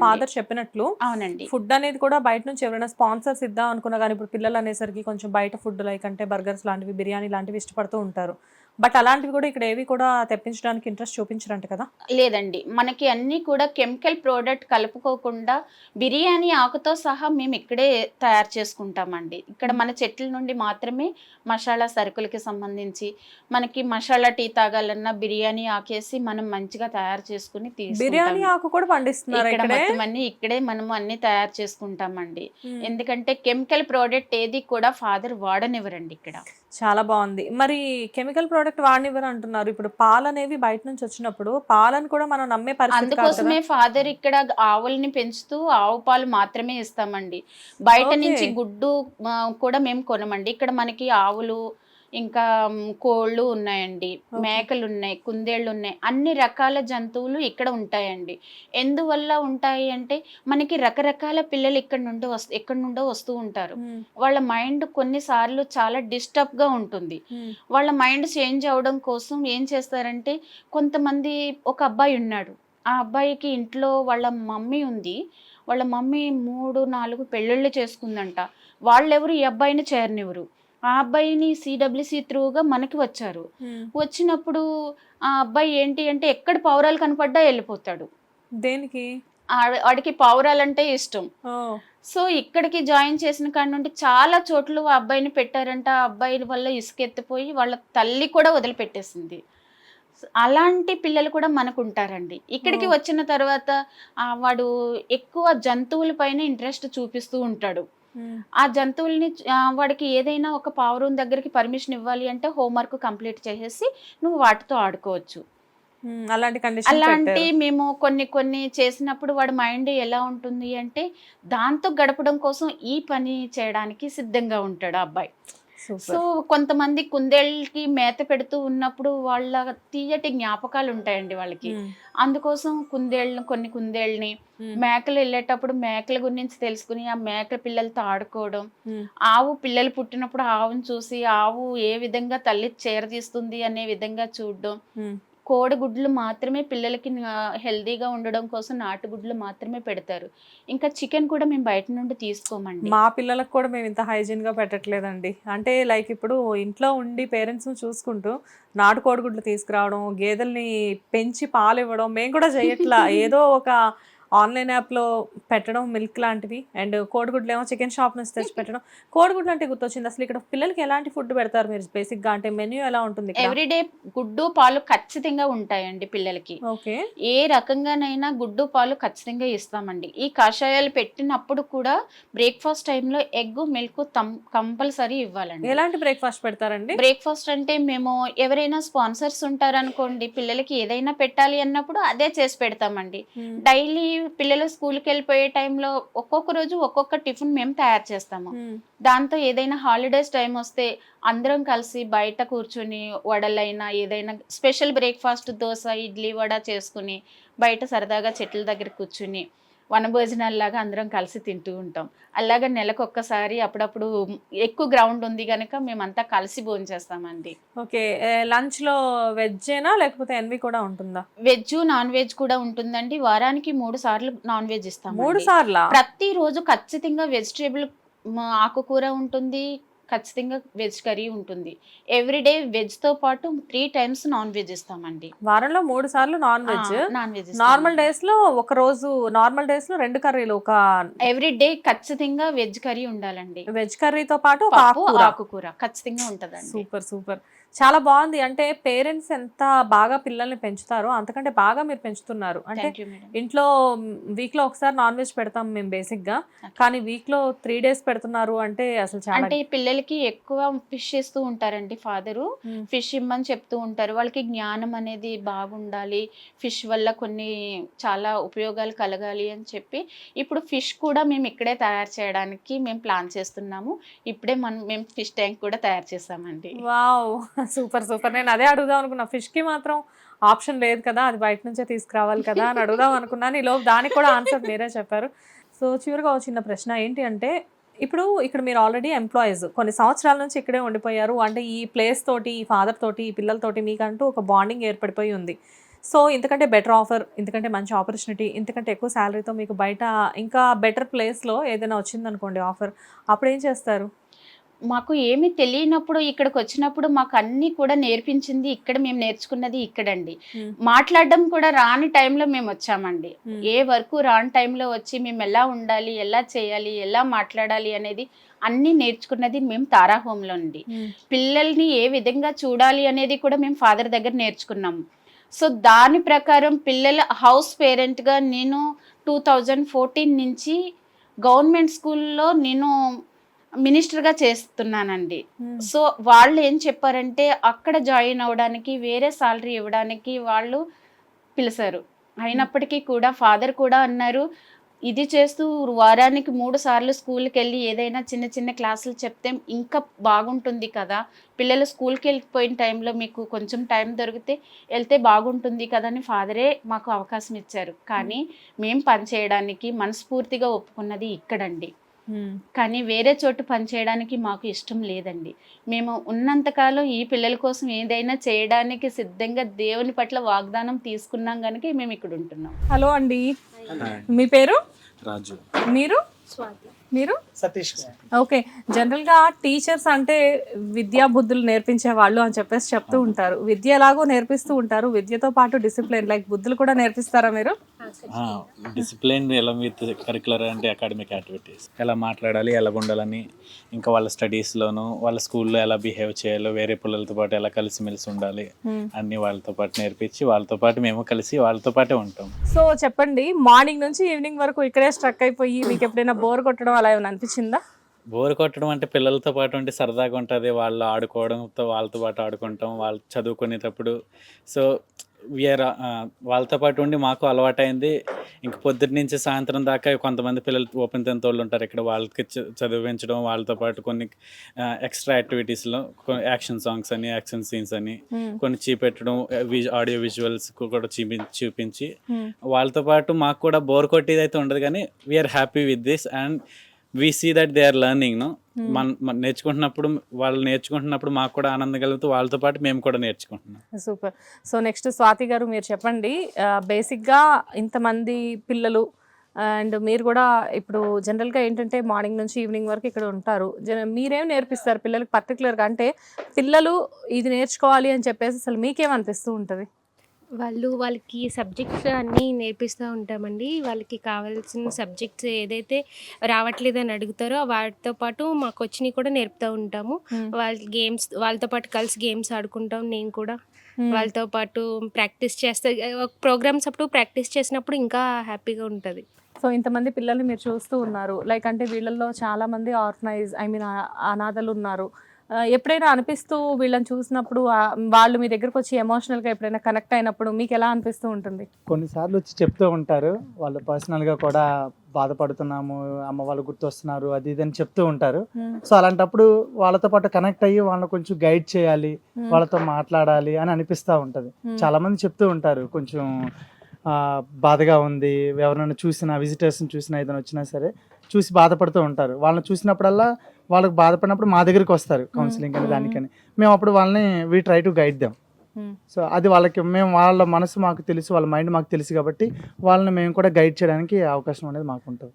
ఫాదర్ చెప్పినట్లు అవునండి, ఫుడ్ అనేది కూడా బయట నుంచి ఎవరైనా స్పాన్సర్స్ ఇద్దాం అనుకున్నా కానీ ఇప్పుడు పిల్లలు అనేసరికి కొంచెం బయట ఫుడ్ లైక్ అంటే బర్గర్స్ లాంటివి, బిర్యానీ లాంటివి ఇష్టపడుతూ ఉంటారు. బట్ అలాంటివి కూడా ఇక్కడ ఏవి కూడా తెప్పించడానికి ఇంట్రెస్ట్ చూపించరంట కదా? లేదండి, మనకి అన్ని కూడా కెమికల్ ప్రోడక్ట్ కలుపుకోకుండా బిర్యానీ ఆకుతో సహా మేము ఇక్కడే తయారు చేసుకుంటామండి. ఇక్కడ మన చెట్ల నుండి మాత్రమే మసాలా సరుకులకి సంబంధించి మనకి మసాలా టీ తాగాలన్నా బిర్యానీ ఆకేసి మనం మంచిగా తయారు చేసుకుని బిర్యానీ ఆకు కూడా పండిస్తున్నారు ఇక్కడే మనం అన్ని తయారు చేసుకుంటామండి. ఎందుకంటే కెమికల్ ప్రోడక్ట్ ఏది కూడా ఫాదర్ వాడనివ్వరండి ఇక్కడ. చాలా బాగుంది. మరి కెమికల్ ప్రోడక్ట్ వాడినివ్వరు అంటున్నారు. ఇప్పుడు పాలు అనేవి బయట నుంచి వచ్చినప్పుడు పాలను కూడా మనం నమ్మే పరిస్థితి. అందుకోసమే ఫాదర్ ఇక్కడ ఆవుల్ని పెంచుతూ ఆవు పాలు మాత్రమే ఇస్తామండి. బయట నుంచి గుడ్డు కూడా మేము కొనమండి. ఇక్కడ మనకి ఆవులు ఇంకా కోళ్ళు ఉన్నాయండి, మేకలు ఉన్నాయి, కుందేళ్ళు ఉన్నాయి, అన్ని రకాల జంతువులు ఇక్కడ ఉంటాయండి. ఎందువల్ల ఉంటాయి అంటే మనకి రకరకాల పిల్లలు ఎక్కడి నుండో వస్తూ ఉంటారు. వాళ్ళ మైండ్ కొన్నిసార్లు చాలా డిస్టర్బ్ గా ఉంటుంది. వాళ్ళ మైండ్ చేంజ్ అవడం కోసం ఏం చేస్తారంటే కొంతమంది, ఒక అబ్బాయి ఉన్నాడు, ఆ అబ్బాయికి ఇంట్లో వాళ్ళ మమ్మీ ఉంది, వాళ్ళ మమ్మీ 3-4 పెళ్ళిళ్ళు చేసుకుందంట. వాళ్ళెవరు ఈ అబ్బాయిని చేరనివ్వరు. ఆ అబ్బాయిని CWC త్రూగా మనకి వచ్చారు. వచ్చినప్పుడు ఆ అబ్బాయి ఏంటి అంటే ఎక్కడ పావురాలు కనపడ్డా వెళ్ళిపోతాడు. దేనికి? వాడికి పావురాలంటే ఇష్టం. సో ఇక్కడికి జాయిన్ చేసిన కాడి నుండి చాలా చోట్ల ఆ అబ్బాయిని పెట్టారంట. ఆ అబ్బాయి వల్ల ఇసుకెత్తిపోయి వాళ్ళ తల్లి కూడా వదిలిపెట్టేసింది. అలాంటి పిల్లలు కూడా మనకు ఉంటారండి. ఇక్కడికి వచ్చిన తర్వాత వాడు ఎక్కువ జంతువుల పైన ఇంట్రెస్ట్ చూపిస్తూ ఉంటాడు. ఆ జంతువుల్ని వాడికి ఏదైనా ఒక పావురం దగ్గరికి పర్మిషన్ ఇవ్వాలి అంటే హోంవర్క్ కంప్లీట్ చేసేసి నువ్వు వాటితో ఆడుకోవచ్చు. అలాంటి మేము కొన్ని చేసినప్పుడు వాడి మైండ్ ఎలా ఉంటుంది అంటే దాంతో గడపడం కోసం ఈ పని చేయడానికి సిద్ధంగా ఉంటాడు ఆ అబ్బాయి. సో కొంతమంది కుందేళ్ళకి మేత పెడుతూ ఉన్నప్పుడు వాళ్ళ తీయటి జ్ఞాపకాలు ఉంటాయండి వాళ్ళకి. అందుకోసం కొన్ని కుందేళ్ళని, మేకలు వెళ్ళేటప్పుడు మేకల గురించి తెలుసుకుని ఆ మేకల పిల్లలతో ఆడుకోవడం, ఆవు పిల్లలు పుట్టినప్పుడు ఆవును చూసి ఆవు ఏ విధంగా తల్లి చేరదీస్తుంది అనే విధంగా చూడడం, కోడిగుడ్లు మాత్రమే పిల్లలకి హెల్దీగా ఉండడం కోసం నాటుగుడ్లు మాత్రమే పెడతారు. ఇంకా చికెన్ కూడా మేము బయట నుండి తీసుకోమండి. మా పిల్లలకు కూడా మేము ఇంత హైజీన్గా పెట్టట్లేదండి. అంటే లైక్ ఇప్పుడు ఇంట్లో ఉండి పేరెంట్స్ని చూసుకుంటూ నాటు కోడిగుడ్లు తీసుకురావడం, గేదెల్ని పెంచి పాలు ఇవ్వడం మేము కూడా చేయట్లా. ఏదో ఒక ఆన్లైన్ యాప్లో పెట్టడం మిల్క్ లాంటివి, అండ్ కోడిగుడ్లు ఏమో చికెన్ షాప్ నుంచి తెచ్చి పెట్టడం. కోడిగుడ్లు అంటే గుర్తొచ్చింది, అసలు ఇక్కడ పిల్లలకి ఎలాంటి ఫుడ్ పెడతారు మీరు బేసిక్గా? అంటే మెన్యూ ఎలా ఉంటుంది? ఎవ్రీడే గుడ్డు పాలు ఖచ్చితంగా ఉంటాయండి పిల్లలకి. ఓకే. ఏ రకంగానైనా గుడ్డు పాలు ఖచ్చితంగా ఇస్తామండి. ఈ కషాయాలు పెట్టినప్పుడు కూడా బ్రేక్ఫాస్ట్ టైంలో ఎగ్ మిల్క్ కంపల్సరీ ఇవ్వాలండి. ఎలాంటి బ్రేక్ఫాస్ట్ పెడతారండి? బ్రేక్ఫాస్ట్ అంటే మేము ఎవరైనా స్పాన్సర్స్ ఉంటారనుకోండి, పిల్లలకి ఏదైనా పెట్టాలి అన్నప్పుడు అదే చేసి పెడతామండి. డైలీ పిల్లలు స్కూల్కి వెళ్ళిపోయే టైంలో ఒక్కొక్క రోజు ఒక్కొక్క టిఫిన్ మేము తయారు చేస్తాము. దాంతో ఏదైనా హాలిడేస్ టైం వస్తే అందరం కలిసి బయట కూర్చుని వడలైనా ఏదైనా స్పెషల్ బ్రేక్ఫాస్ట్ దోశ ఇడ్లీ వడ చేసుకుని బయట సరదాగా చెట్ల దగ్గర కూర్చుని వనభోజనాల్లాగా అందరం కలిసి తింటూ ఉంటాం. అలాగా నెలకు ఒక్కసారి అప్పుడప్పుడు ఎక్కువ గ్రౌండ్ ఉంది కనుక మేమంతా కలిసి భోంచేస్తామండి. ఓకే. లంచ్లో వెజ్జేనా లేకపోతే ఎన్వి కూడా ఉంటుందా? వెజ్ నాన్ వెజ్ కూడా ఉంటుందండి. వారానికి 3 సార్లు నాన్ వెజ్ ఇస్తాం. 3 సార్లా? ప్రతిరోజు ఖచ్చితంగా వెజిటేబుల్ ఆకుకూర ఉంటుంది, ఖచ్చితంగా వెజ్ కర్రీ ఉంటుంది. ఎవ్రీడే వెజ్ తో పాటు 3 times నాన్ వెజ్ ఇస్తామండి. వారంలో 3 సార్లు నాన్ వెజ్. నార్మల్ డేస్ లో ఒక రోజు, నార్మల్ డేస్ లో 2 కర్రీలు. ఒక ఎవ్రీడే ఖచ్చితంగా వెజ్ కర్రీ ఉండాలండి. వెజ్ కర్రీతో పాటు ఒక ఆకుకూర ఖచ్చితంగా ఉంటదండి. సూపర్ సూపర్, చాలా బాగుంది. అంటే పేరెంట్స్ ఎంత బాగా పిల్లల్ని పెంచుతారో అంతకంటే బాగా మీరు పెంచుతున్నారు. అంటే ఇంట్లో వీక్లో ఒకసారి నాన్ వెజ్ పెడతాం మేము బేసిక్ గా, కానీ వీక్లో 3 days పెడుతున్నారు అంటే అసలు చాలా. అంటే పిల్లలకి ఎక్కువ ఫిష్ ఇస్తూ ఉంటారండి ఫాదరు. ఫిష్ ఇమ్మని చెప్తూ ఉంటారు. వాళ్ళకి జ్ఞానం అనేది బాగుండాలి, ఫిష్ వల్ల కొన్ని చాలా ఉపయోగాలు కలగాలి అని చెప్పి ఇప్పుడు ఫిష్ కూడా మేము ఇక్కడే తయారు చేయడానికి మేము ప్లాన్ చేస్తున్నాము. ఇప్పుడే మేము ఫిష్ ట్యాంక్ కూడా తయారు చేస్తామండి. Wow, super super. నేను అదే అడుగుదాం అనుకున్నా, ఫిష్ కి మాత్రం ఆప్షన్ లేదు కదా, అది బయట నుంచే తీసుకురావాలి కదా అని అడుగుదాం అనుకున్నాను. ఈలోపు దానికి కూడా ఆన్సర్ మీరే చెప్పారు. సో చివరిగా వచ్చిన ప్రశ్న ఏంటి అంటే, ఇప్పుడు ఇక్కడ మీరు ఆల్రెడీ ఎంప్లాయీస్, కొన్ని సంవత్సరాల నుంచి ఇక్కడే ఉండిపోయారు. అంటే ఈ ప్లేస్ తోటి, ఈ ఫాదర్ తోటి, ఈ పిల్లలతోటి మీకంటూ ఒక బాండింగ్ ఏర్పడిపోయి ఉంది. సో ఇంతకంటే బెటర్ ఆఫర్, ఇంతకంటే మంచి ఆపర్చునిటీ, ఇంతకంటే ఎక్కువ శాలరీతో మీకు బయట ఇంకా బెటర్ ప్లేస్లో ఏదైనా వచ్చిందనుకోండి ఆఫర్, అప్పుడు ఏం చేస్తారు? మాకు ఏమీ తెలియనప్పుడు ఇక్కడికి వచ్చినప్పుడు మాకు అన్నీ కూడా నేర్పించింది ఇక్కడ, మేము నేర్చుకున్నది ఇక్కడండి. మాట్లాడడం కూడా రాని టైంలో మేము వచ్చామండి. ఏ వర్క్ రాని టైంలో వచ్చి మేము ఎలా ఉండాలి, ఎలా చేయాలి, ఎలా మాట్లాడాలి అనేది అన్నీ నేర్చుకున్నది మేము తారా హోమ్లో అండి. పిల్లల్ని ఏ విధంగా చూడాలి అనేది కూడా మేము ఫాదర్ దగ్గర నేర్చుకున్నాము. సో దాని ప్రకారం పిల్లల హౌస్ పేరెంట్గా నేను 2014 నుంచి గవర్నమెంట్ స్కూల్లో నేను మినిస్టర్గా చేస్తున్నానండి. సో వాళ్ళు ఏం చెప్పారంటే అక్కడ జాయిన్ అవ్వడానికి వేరే సాలరీ ఇవ్వడానికి వాళ్ళు పిలిచారు. అయినప్పటికీ కూడా ఫాదర్ కూడా అన్నారు, ఇది చేస్తూ వారానికి 3 సార్లు స్కూల్కి వెళ్ళి ఏదైనా చిన్న చిన్న క్లాసులు చెప్తే ఇంకా బాగుంటుంది కదా, పిల్లలు స్కూల్కి వెళ్ళిపోయిన టైంలో మీకు కొంచెం టైం దొరికితే వెళ్తే బాగుంటుంది కదా అని ఫాదరే మాకు అవకాశం ఇచ్చారు. కానీ మేము పనిచేయడానికి మనస్ఫూర్తిగా ఒప్పుకున్నది ఇక్కడండి. కానీ వేరే చోటు పనిచేయడానికి మాకు ఇష్టం లేదండి. మేము ఉన్నంతకాలం ఈ పిల్లల కోసం ఏదైనా చేయడానికి సిద్ధంగా దేవుని పట్ల వాగ్దానం తీసుకున్నాం కనుక మేము ఇక్కడ ఉంటున్నాం. హలో అండి, మీ పేరు? రాజు. మీరు? సతీష్. ఓకే. జనరల్గా టీచర్స్ అంటే విద్యా బుద్ధులు నేర్పించే వాళ్ళు అని చెప్పేసి చెప్తూ ఉంటారు. విద్య ఎలాగో నేర్పిస్తూ ఉంటారు, విద్యతో పాటు డిసిప్లిన్ లైక్ బుద్ధులు కూడా నేర్పిస్తారా మీరు? డిసిప్లిన్ ఎలా విత్ కరికులర్ అంటే అకాడమిక్ యాక్టివిటీస్, ఎలా మాట్లాడాలి, ఎలా ఉండాలని, ఇంకా వాళ్ళ స్టడీస్లోను వాళ్ళ స్కూల్లో ఎలా బిహేవ్ చేయాలో, వేరే పిల్లలతో పాటు ఎలా కలిసిమెలిసి ఉండాలి అన్నీ వాళ్ళతో పాటు నేర్పించి వాళ్ళతో పాటు మేము కలిసి వాళ్ళతో పాటే ఉంటాం. సో చెప్పండి, మార్నింగ్ నుంచి ఈవినింగ్ వరకు ఇక్కడే స్ట్రక్ అయిపోయి మీకు ఎప్పుడైనా బోర్ కొట్టడం అలా ఏమైనా అనిపించిందా? బోర్ కొట్టడం అంటే పిల్లలతో పాటు ఉంటే సరదాగా ఉంటుంది, వాళ్ళు ఆడుకోవడంతో వాళ్ళతో పాటు ఆడుకుంటాం, వాళ్ళు చదువుకునేటప్పుడు. సో వీఆర్ వాళ్ళతో పాటు ఉండి మాకు అలవాటైంది. ఇంక పొద్దున్న నుంచి సాయంత్రం దాకా కొంతమంది పిల్లలు ఓపెన్ 10th వాళ్ళు ఉంటారు ఇక్కడ, వాళ్ళకి చదివించడం, వాళ్ళతో పాటు కొన్ని ఎక్స్ట్రా యాక్టివిటీస్లో యాక్షన్ సాంగ్స్ అని, యాక్షన్ సీన్స్ అని కొన్ని చూపెట్టడం, ఆడియో విజువల్స్ కూడా చూపించి వాళ్ళతో పాటు మాకు కూడా బోర్ కొట్టేది అయితే ఉండదు. కానీ we are happy with this. And we see that they are learning no. మన నేర్చుకుంటున్నప్పుడు మాకు కూడా ఆనందం కలుగుతూ వాళ్ళతో పాటు మేము కూడా నేర్చుకుంటున్నాం. సూపర్. సో నెక్స్ట్ స్వాతి గారు మీరు చెప్పండి, బేసిక్గా ఇంతమంది పిల్లలు అండ్ మీరు కూడా ఇప్పుడు జనరల్గా ఏంటంటే మార్నింగ్ నుంచి ఈవినింగ్ వరకు ఇక్కడ ఉంటారు. మీరేం నేర్పిస్తారు పిల్లలకి పర్టికులర్గా? అంటే పిల్లలు ఇది నేర్చుకోవాలి అని చెప్పేసి అసలు మీకేమనిపిస్తూ ఉంటుంది? వాళ్ళకి సబ్జెక్ట్స్ అన్నీ నేర్పిస్తూ ఉంటామండి. వాళ్ళకి కావాల్సిన సబ్జెక్ట్స్ ఏదైతే రావట్లేదని అడుగుతారో వాటితో పాటు మాకు వచ్చినవి కూడా నేర్పుతూ ఉంటాము. వాళ్ళతో పాటు కలిసి గేమ్స్ ఆడుకుంటాం. నేను కూడా వాళ్ళతో పాటు ప్రాక్టీస్ చేస్తే ప్రోగ్రామ్స్ అప్పుడు ప్రాక్టీస్ చేసినప్పుడు ఇంకా హ్యాపీగా ఉంటుంది. సో ఇంతమంది పిల్లల్ని మీరు చూస్తూ ఉన్నారు, లైక్ అంటే వీళ్ళల్లో చాలామంది అనాథలు ఉన్నారు. ఎప్పుడైనా అనిపిస్తూ వీళ్ళని చూసినప్పుడు వాళ్ళు మీ దగ్గరకు వచ్చి ఎమోషనల్గా ఎప్పుడైనా కనెక్ట్ అయినప్పుడు మీకు ఎలా అనిపిస్తూ ఉంటుంది? కొన్నిసార్లు వచ్చి చెప్తూ ఉంటారు, వాళ్ళు పర్సనల్గా కూడా బాధపడుతున్నాము, అమ్మ వాళ్ళు గుర్తొస్తున్నారు అది ఇది అని చెప్తూ ఉంటారు. సో అలాంటప్పుడు వాళ్ళతో పాటు కనెక్ట్ అయ్యి వాళ్ళని కొంచెం గైడ్ చేయాలి, వాళ్ళతో మాట్లాడాలి అని అనిపిస్తూ ఉంటుంది. చాలామంది చెప్తూ ఉంటారు కొంచెం బాధగా ఉంది, ఎవరైనా చూసినా విజిటర్స్ని చూసినా ఏదైనా వచ్చినా సరే చూసి బాధపడుతూ ఉంటారు. వాళ్ళని చూసినప్పుడల్లా వాళ్ళకి బాధపడినప్పుడు మా దగ్గరికి వస్తారు కౌన్సిలింగ్ అని దానికని. మేము అప్పుడు వాళ్ళని we try to guide them. So అది వాళ్ళకి వాళ్ళ మనసు మాకు తెలుసు, వాళ్ళ మైండ్ మాకు తెలుసు కాబట్టి వాళ్ళని మేము కూడా గైడ్ చేయడానికి అవకాశం అనేది మాకు ఉంటుంది.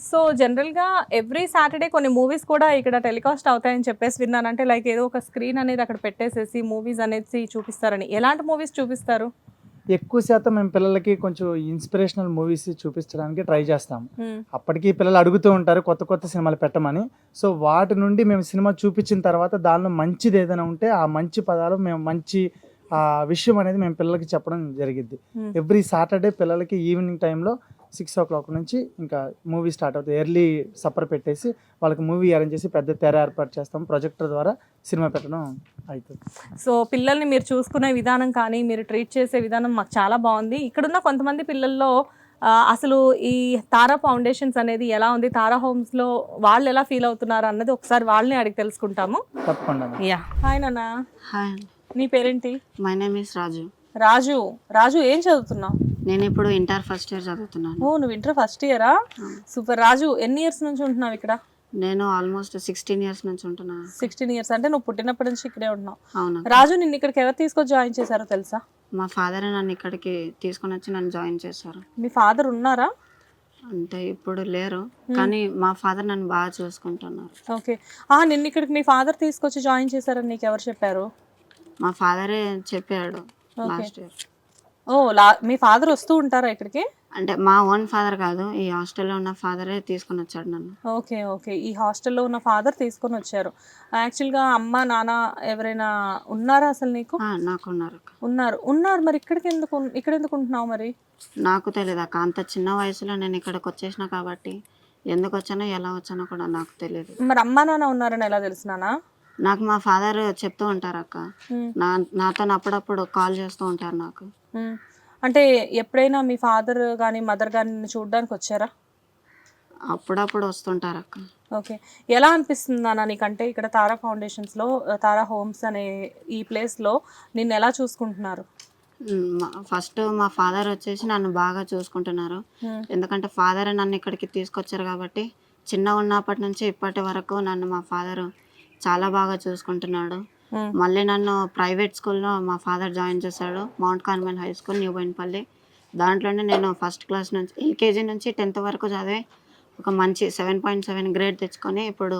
సో జనరల్గా ఎవ్రీ సాటర్డే కొన్ని మూవీస్ కూడా ఇక్కడ టెలికాస్ట్ అవుతాయని చెప్పేసి విన్నాను. అంటే లైక్ ఏదో ఒక స్క్రీన్ అనేది అక్కడ పెట్టేసేసి మూవీస్ అనేది చూపిస్తారని. ఎలాంటి మూవీస్ చూపిస్తారు? ఎక్కువ శాతం మేము పిల్లలకి కొంచెం ఇన్స్పిరేషనల్ మూవీస్ చూపించడానికి ట్రై చేస్తాము. అప్పటికి పిల్లలు అడుగుతూ ఉంటారు కొత్త కొత్త సినిమాలు పెట్టమని. సో వాటి నుండి మేము సినిమా చూపించిన తర్వాత దానిలో మంచిది ఏదైనా ఉంటే ఆ మంచి పదాలు మేము మంచి విషయం అనేది మేము పిల్లలకి చెప్పడం జరిగిద్ది. ఎవ్రీ సాటర్డే పిల్లలకి ఈవినింగ్ టైంలో 6 o'clock నుంచి ఇంకా మూవీ స్టార్ట్ అవుతుంది. ఎర్లీ సప్పర్ పెట్టేసి వాళ్ళకి మూవీ అరేంజ్ చేసి పెద్ద తెర ఏర్పాటు చేస్తాం. ప్రొజెక్టర్ ద్వారా సినిమా పెట్టడం అవుతుంది. సో పిల్లల్ని మీరు చూసుకునే విధానం కానీ మీరు ట్రీట్ చేసే విధానం మాకు చాలా బాగుంది. ఇక్కడున్న కొంతమంది పిల్లల్లో అసలు ఈ తారా ఫౌండేషన్స్ అనేది ఎలా ఉంది, తారా హోమ్స్లో వాళ్ళు ఎలా ఫీల్ అవుతున్నారు అన్నది ఒకసారి వాళ్ళని అడిగి తెలుసుకుంటాము. తప్పకుండా. హాయ్ నాన్న. హాయ్, నీ పేరేంటి? మై నేమ్ ఇస్ రాజు. రాజు ఏం చదువుతున్నావు? నేను ఇప్పుడు ఇంటర్ ఫస్ట్ ఇయర్ చదువుతున్నాను. ఓ, నువ్వు ఇంటర్ ఫస్ట్ ఇయరా? సూపర్. రాజు ఎన్ని ఇయర్స్ నుంచి ఉంటున్నావు ఇక్కడ? నేను ఆల్మోస్ట్ 16 years నుంచి ఉంటున్నాను. 16 years అంటే నువ్వు పుట్టినప్పటి నుంచి ఇక్కడే ఉంటున్నావు. అవునా? రాజు నిన్ను ఇక్కడికి ఎవరు తీసుకొచ్చి జాయిన్ చేశారో తెలుసా? మా ఫాదర్ నన్ను ఇక్కడికి తీసుకొని వచ్చి నన్ను జాయిన్ చేశారు. మీ ఫాదర్ ఉన్నారా? అంటే ఇప్పుడు లేరు, కానీ మా ఫాదర్ నన్ను బాగా చూసుకుంటున్నారు. ఓకే. నిన్ను ఇక్కడికి మీ ఫాదర్ తీసుకొచ్చి జాయిన్ చేశారని నీకు ఎవరు చెప్పారు? మా ఫాదరే చెప్పాడు లాస్ట్ ఇయర్. ఓ, మీ ఫాదర్ వస్తూ ఉంటారా ఇక్కడికి? అంటే మా ఓన్ ఫాదర్ కాదు, ఈ హాస్టల్లో ఉన్న ఫాదరే తీసుకొని వచ్చాడు నన్ను. ఓకే. ఈ హాస్టల్లో ఉన్న ఫాదర్ తీసుకొని వచ్చారు. యాక్చువల్గా అమ్మ నాన్న ఎవరైనా ఉన్నారా అసలు నీకు? నాకు ఉన్నారు. ఉన్నారు. మరి ఇక్కడ ఎందుకు ఉంటున్నావు మరి? నాకు తెలియదు అక్క, అంత చిన్న వయసులో నేను ఇక్కడికి వచ్చేసిన కాబట్టి ఎందుకు వచ్చానో ఎలా వచ్చానో కూడా నాకు తెలియదు. మరి అమ్మ నాన్న ఉన్నారని ఎలా తెలుసు నాన్న? నాకు మా ఫాదర్ చెప్తూ ఉంటారు అక్క, నాతో అప్పుడప్పుడు కాల్ చేస్తూ ఉంటారు నాకు. అంటే ఎప్పుడైనా మీ ఫాదర్ కానీ మదర్ కానీ నిన్ను చూడడానికి వచ్చారా? అప్పుడప్పుడు వస్తుంటారు అక్క. ఓకే. ఎలా అనిపిస్తుంది నాన్న నీకంటే ఇక్కడ తారా ఫౌండేషన్స్లో తారా హోమ్స్ అనే ఈ ప్లేస్లో నిన్ను ఎలా చూసుకుంటున్నారు? ఫస్ట్ మా ఫాదర్ వచ్చేసి నన్ను బాగా చూసుకుంటున్నారు. ఎందుకంటే ఫాదర్ నన్ను ఇక్కడికి తీసుకొచ్చారు కాబట్టి చిన్న ఉన్నప్పటి నుంచి ఇప్పటి వరకు నన్ను మా ఫాదర్ చాలా బాగా చూసుకుంటున్నాడు. మళ్ళీ నన్ను ప్రైవేట్ స్కూల్లో మా ఫాదర్ జాయిన్ చేశాడు, Mount Carmel high school, new Boinapalli. దాంట్లోనే నేను ఫస్ట్ క్లాస్ నుంచి ఎల్కేజీ నుంచి 10th వరకు చదివి ఒక మంచి 7.7 గ్రేడ్ తెచ్చుకొని ఇప్పుడు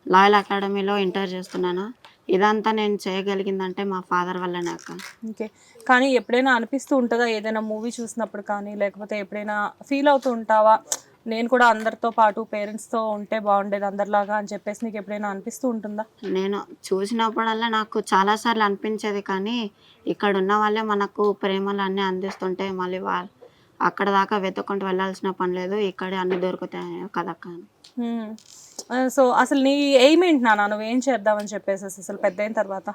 లాయల్ అకాడమీలో ఇంటర్ చేస్తున్నాను. ఇదంతా నేను చేయగలిగిందంటే మా ఫాదర్ వల్లనే అక్క. ఓకే. కానీ ఎప్పుడైనా అనిపిస్తూ ఉంటుందా ఏదైనా మూవీ చూసినప్పుడు కానీ, లేకపోతే ఎప్పుడైనా ఫీల్ అవుతూ ఉంటావా నేను కూడా అందరితో పాటు పేరెంట్స్తో ఉంటే బాగుండేది అందరిలాగా అని చెప్పేసి నీకు ఎప్పుడైనా అనిపిస్తూ ఉంటుందా? నేను చూసినప్పుడల్లా నాకు చాలాసార్లు అనిపించేది, కానీ ఇక్కడ ఉన్న వాళ్ళే మనకు ప్రేమలు అన్నీ అందిస్తుంటే మళ్ళీ అక్కడ దాకా వెతుక్కుంటూ వెళ్ళాల్సిన పని లేదు, ఇక్కడే అన్నీ దొరుకుతాయి కదక్క. సో అసలు నీ ఎయిమ్ ఏంటి నాన్న, నువ్వేం చేద్దామని చెప్పేసి అసలు పెద్ద అయిన తర్వాత?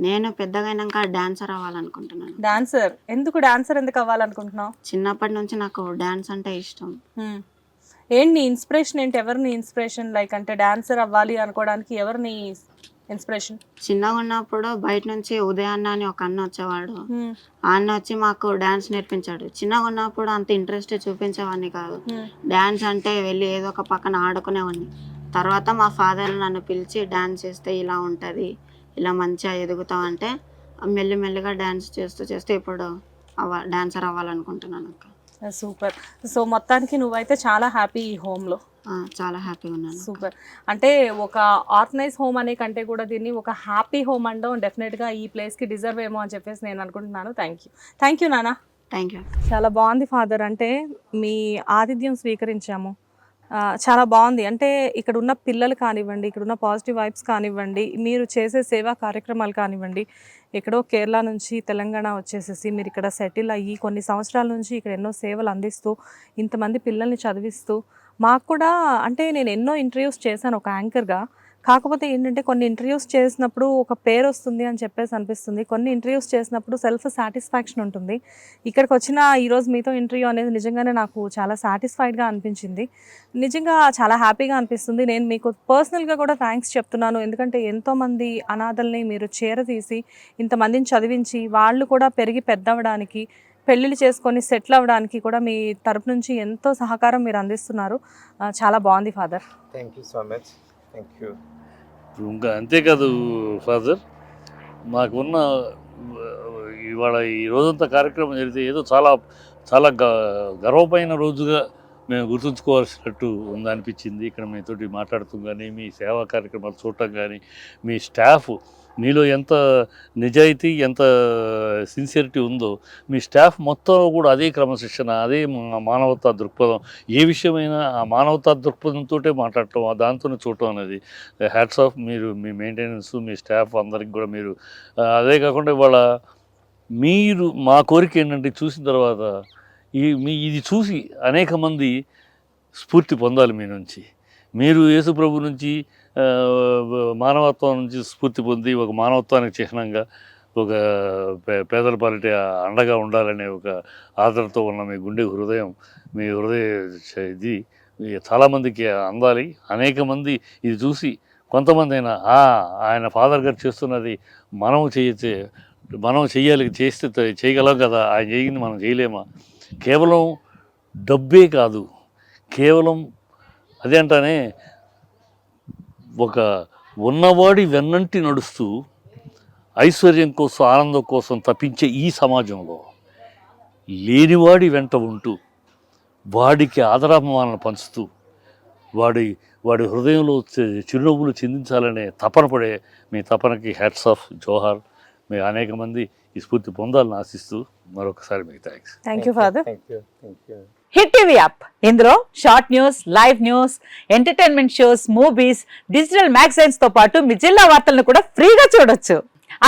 నేను పెద్దగైనాక డాన్సర్ అవ్వాలనుకుంటున్నాను. డాన్సర్? ఎందుకు అవ్వాలనుకుంటున్నావు? చిన్నప్పటి నుంచి నాకు డాన్స్ అంటే ఇష్టం. ఏంటి నీ ఇన్స్పిరేషన్ ఏంటి? ఎవరు నీ ఇన్స్పిరేషన్? లైక్ అంటే డాన్సర్ అవ్వాలి అనుకోవడానికి ఎవరు నీ ఇన్స్పిరేషన్? చిన్నగా ఉన్నప్పుడు బయట నుంచి ఉదయాన్న అని ఒక అన్న వచ్చేవాడు. ఆ అన్న వచ్చి మాకు డాన్స్ నేర్పించాడు. చిన్నగా ఉన్నప్పుడు అంత ఇంట్రెస్ట్ చూపించేవాడిని కాదు. డాన్స్ అంటే వెళ్ళి ఏదో ఒక పక్కన ఆడుకునేవాడిని. తర్వాత మా ఫాదర్ నన్ను పిలిచి డ్యాన్స్ చేస్తే ఇలా ఉంటుంది, ఇలా మంచిగా ఎదుగుతావు అంటే మెల్లిమెల్లిగా డ్యాన్స్ చేస్తూ చేస్తూ ఇప్పుడు డాన్సర్ అవ్వాలనుకుంటున్నాను అక్క. సూపర్. సో మొత్తానికి నువ్వైతే చాలా హ్యాపీ ఈ హోమ్లో. చాలా హ్యాపీగా ఉన్నాను. సూపర్. అంటే ఒక ఆర్గనైజ్ హోమ్ అనే కంటే కూడా దీన్ని ఒక హ్యాపీ హోమ్ అనడం డెఫినెట్గా ఈ ప్లేస్కి డిజర్వ్ ఏమో అని చెప్పేసి నేను అనుకుంటున్నాను. థ్యాంక్ యూ నాన్న. Thank you. చాలా బాగుంది ఫాదర్. అంటే మీ ఆతిథ్యం స్వీకరించాము, చాలా బాగుంది. అంటే ఇక్కడ ఉన్న పిల్లలు కానివ్వండి, ఇక్కడ ఉన్న పాజిటివ్ వైబ్స్ కానివ్వండి, మీరు చేసే సేవా కార్యక్రమాలు కానివ్వండి, ఎక్కడో కేరళ నుంచి తెలంగాణ వచ్చేసేసి మీరు ఇక్కడ సెటిల్ అయ్యి కొన్ని సంవత్సరాల నుంచి ఇక్కడ ఎన్నో సేవలు అందిస్తూ ఇంతమంది పిల్లల్ని చదివిస్తూ మాకు కూడా, అంటే నేను ఎన్నో ఇంటర్వ్యూస్ చేశాను ఒక యాంకర్గా. కాకపోతే ఏంటంటే కొన్ని ఇంటర్వ్యూస్ చేసినప్పుడు ఒక పేరు వస్తుంది అని చెప్పేసి అనిపిస్తుంది, కొన్ని ఇంటర్వ్యూస్ చేసినప్పుడు సెల్ఫ్ సాటిస్ఫాక్షన్ ఉంటుంది. ఇక్కడికి వచ్చిన ఈరోజు మీతో ఇంటర్వ్యూ అనేది నిజంగానే నాకు చాలా సాటిస్ఫైడ్గా అనిపించింది, నిజంగా చాలా హ్యాపీగా అనిపిస్తుంది. నేను మీకు పర్సనల్గా కూడా థ్యాంక్స్ చెప్తున్నాను, ఎందుకంటే ఎంతోమంది అనాథల్ని మీరు చేరతీసి ఇంతమందిని చదివించి వాళ్ళు కూడా పెరిగి పెద్దవడానికి, పెళ్ళిళ్ళు చేసుకొని సెటిల్ అవ్వడానికి కూడా మీ తరపు నుంచి ఎంతో సహకారం మీరు అందిస్తున్నారు. చాలా బాగుంది father. Thank you so much. Thank you. ఇంకా అంతేకాదు ఫాదర్, మాకున్న ఇవాళ ఈ రోజంతా కార్యక్రమం జరిగితే ఏదో చాలా చాలా గర్వమైన రోజుగా మేము గుర్తుంచుకోవాల్సినట్టు ఉందనిపించింది. ఇక్కడ మీతోటి మాట్లాడుతూ కానీ, మీ సేవా కార్యక్రమాలు చూడటం కానీ, మీ స్టాఫ్ మీలో ఎంత నిజాయితీ, ఎంత సిన్సియరిటీ ఉందో మీ స్టాఫ్ మొత్తం కూడా అదే క్రమశిక్షణ, అదే మానవతా దృక్పథం. ఏ విషయమైనా ఆ మానవతా దృక్పథంతో మాట్లాడటం, దాంతోనే చూడటం అనేది హ్యాట్స్ ఆఫ్. మీరు మీ మెయింటెనెన్స్, మీ స్టాఫ్ అందరికి కూడా మీరు అదే కాకుండా ఇవాళ మీరు మా కోరిక ఏంటంటే చూసిన తర్వాత ఇది చూసి అనేక మంది స్ఫూర్తి పొందాలి మీ నుంచి. మీరు యేసు ప్రభు నుంచి మానవత్వం నుంచి స్ఫూర్తి పొంది ఒక మానవత్వానికి చిహ్నంగా ఒక పేదల పాలిట అండగా ఉండాలనే ఒక ఆదరతో ఉన్న మీ గుండె హృదయం, మీ హృదయ ఇది చాలామందికి అందాలి. అనేక మంది ఇది చూసి కొంతమంది అయినా ఆయన ఫాదర్ గారు చేస్తున్నది మనం చేయాలి, చేస్తే చేయగలం కదా, ఆయన చేయింది మనం చేయలేమా? కేవలం డబ్బే కాదు, కేవలం అదేంటనే ఒక ఉన్నవాడి వెన్నంటి నడుస్తూ ఐశ్వర్యం కోసం, ఆనందం కోసం తప్పించే ఈ సమాజంలో లేనివాడి వెంట ఉంటూ వాడికి ఆదరాభిమానాలను పంచుతూ వాడి హృదయంలో చిరునవ్వులు చిందించాలనే తపన పడే మీ తపనకి హ్యాట్స్ ఆఫ్, జోహార్. మీ అనేక మంది ఈ స్ఫూర్తి పొందాలని ఆశిస్తూ మరొకసారి మీకు thanks. Thank you father. Hit TV app, ఇందులో short news, live news, entertainment shows, movies, digital magazines తో పాటు మీ జిల్లా వార్తలను కూడా ఫ్రీగా చూడొచ్చు.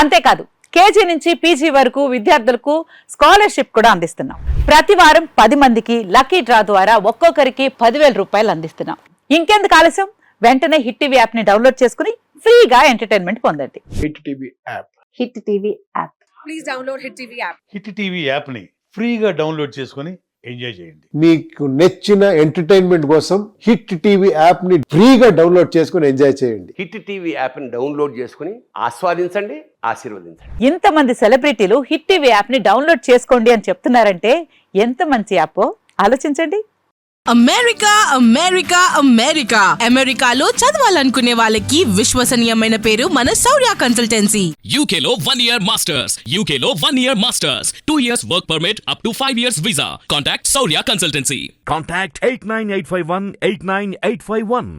అంతేకాదు కేజీ నుంచి పీజీ వరకు విద్యార్థులకు స్కాలర్షిప్ కూడా అందిస్తున్నాం. ప్రతి వారం 10 మందికి లక్కీ డ్రా ద్వారా ఒక్కొక్కరికి 10,000 రూపాయలు అందిస్తున్నాం. ఇంకెందుకు ఆలస్యం, వెంటనే హిట్ టీవీ యాప్ ని డౌన్లోడ్ చేసుకుని ఫ్రీగా ఎంటర్టైన్మెంట్ పొందండి. Hit TV app. Hit TV app. Please download hit TV app. Hit TV యాప్ని ఫ్రీగా డౌన్లోడ్ చేసుకొని ఎంజాయ్ చేయండి. మీకు నచ్చిన ఎంటర్టైన్మెంట్ కోసం హిట్ టీవీ యాప్ ని ఫ్రీగా డౌన్లోడ్ చేసుకొని ఎంజాయ్ చేయండి. హిట్ టీవీ యాప్ ని డౌన్లోడ్ చేసుకుని ఆస్వాదించండి, ఆశీర్వదించండి. ఇంతమంది సెలబ్రిటీలు హిట్ టీవీ యాప్ ని డౌన్లోడ్ చేసుకోండి అని చెప్తున్నారంటే ఎంత మంచి యాప్ ఆలోచించండి. అమెరికా అమెరికా అమెరికా అమెరికాలో చదవాలనుకునే వాళ్ళకి విశ్వసనీయమైన పేరు మన శౌర్య కన్సల్టెన్సీ. యూకేలో 1 year మాస్టర్స్, యూకేలో 1 year masters, 2 years work permit up to 5 years visa. Contact Shaurya consultancy. Contact 89851 89851.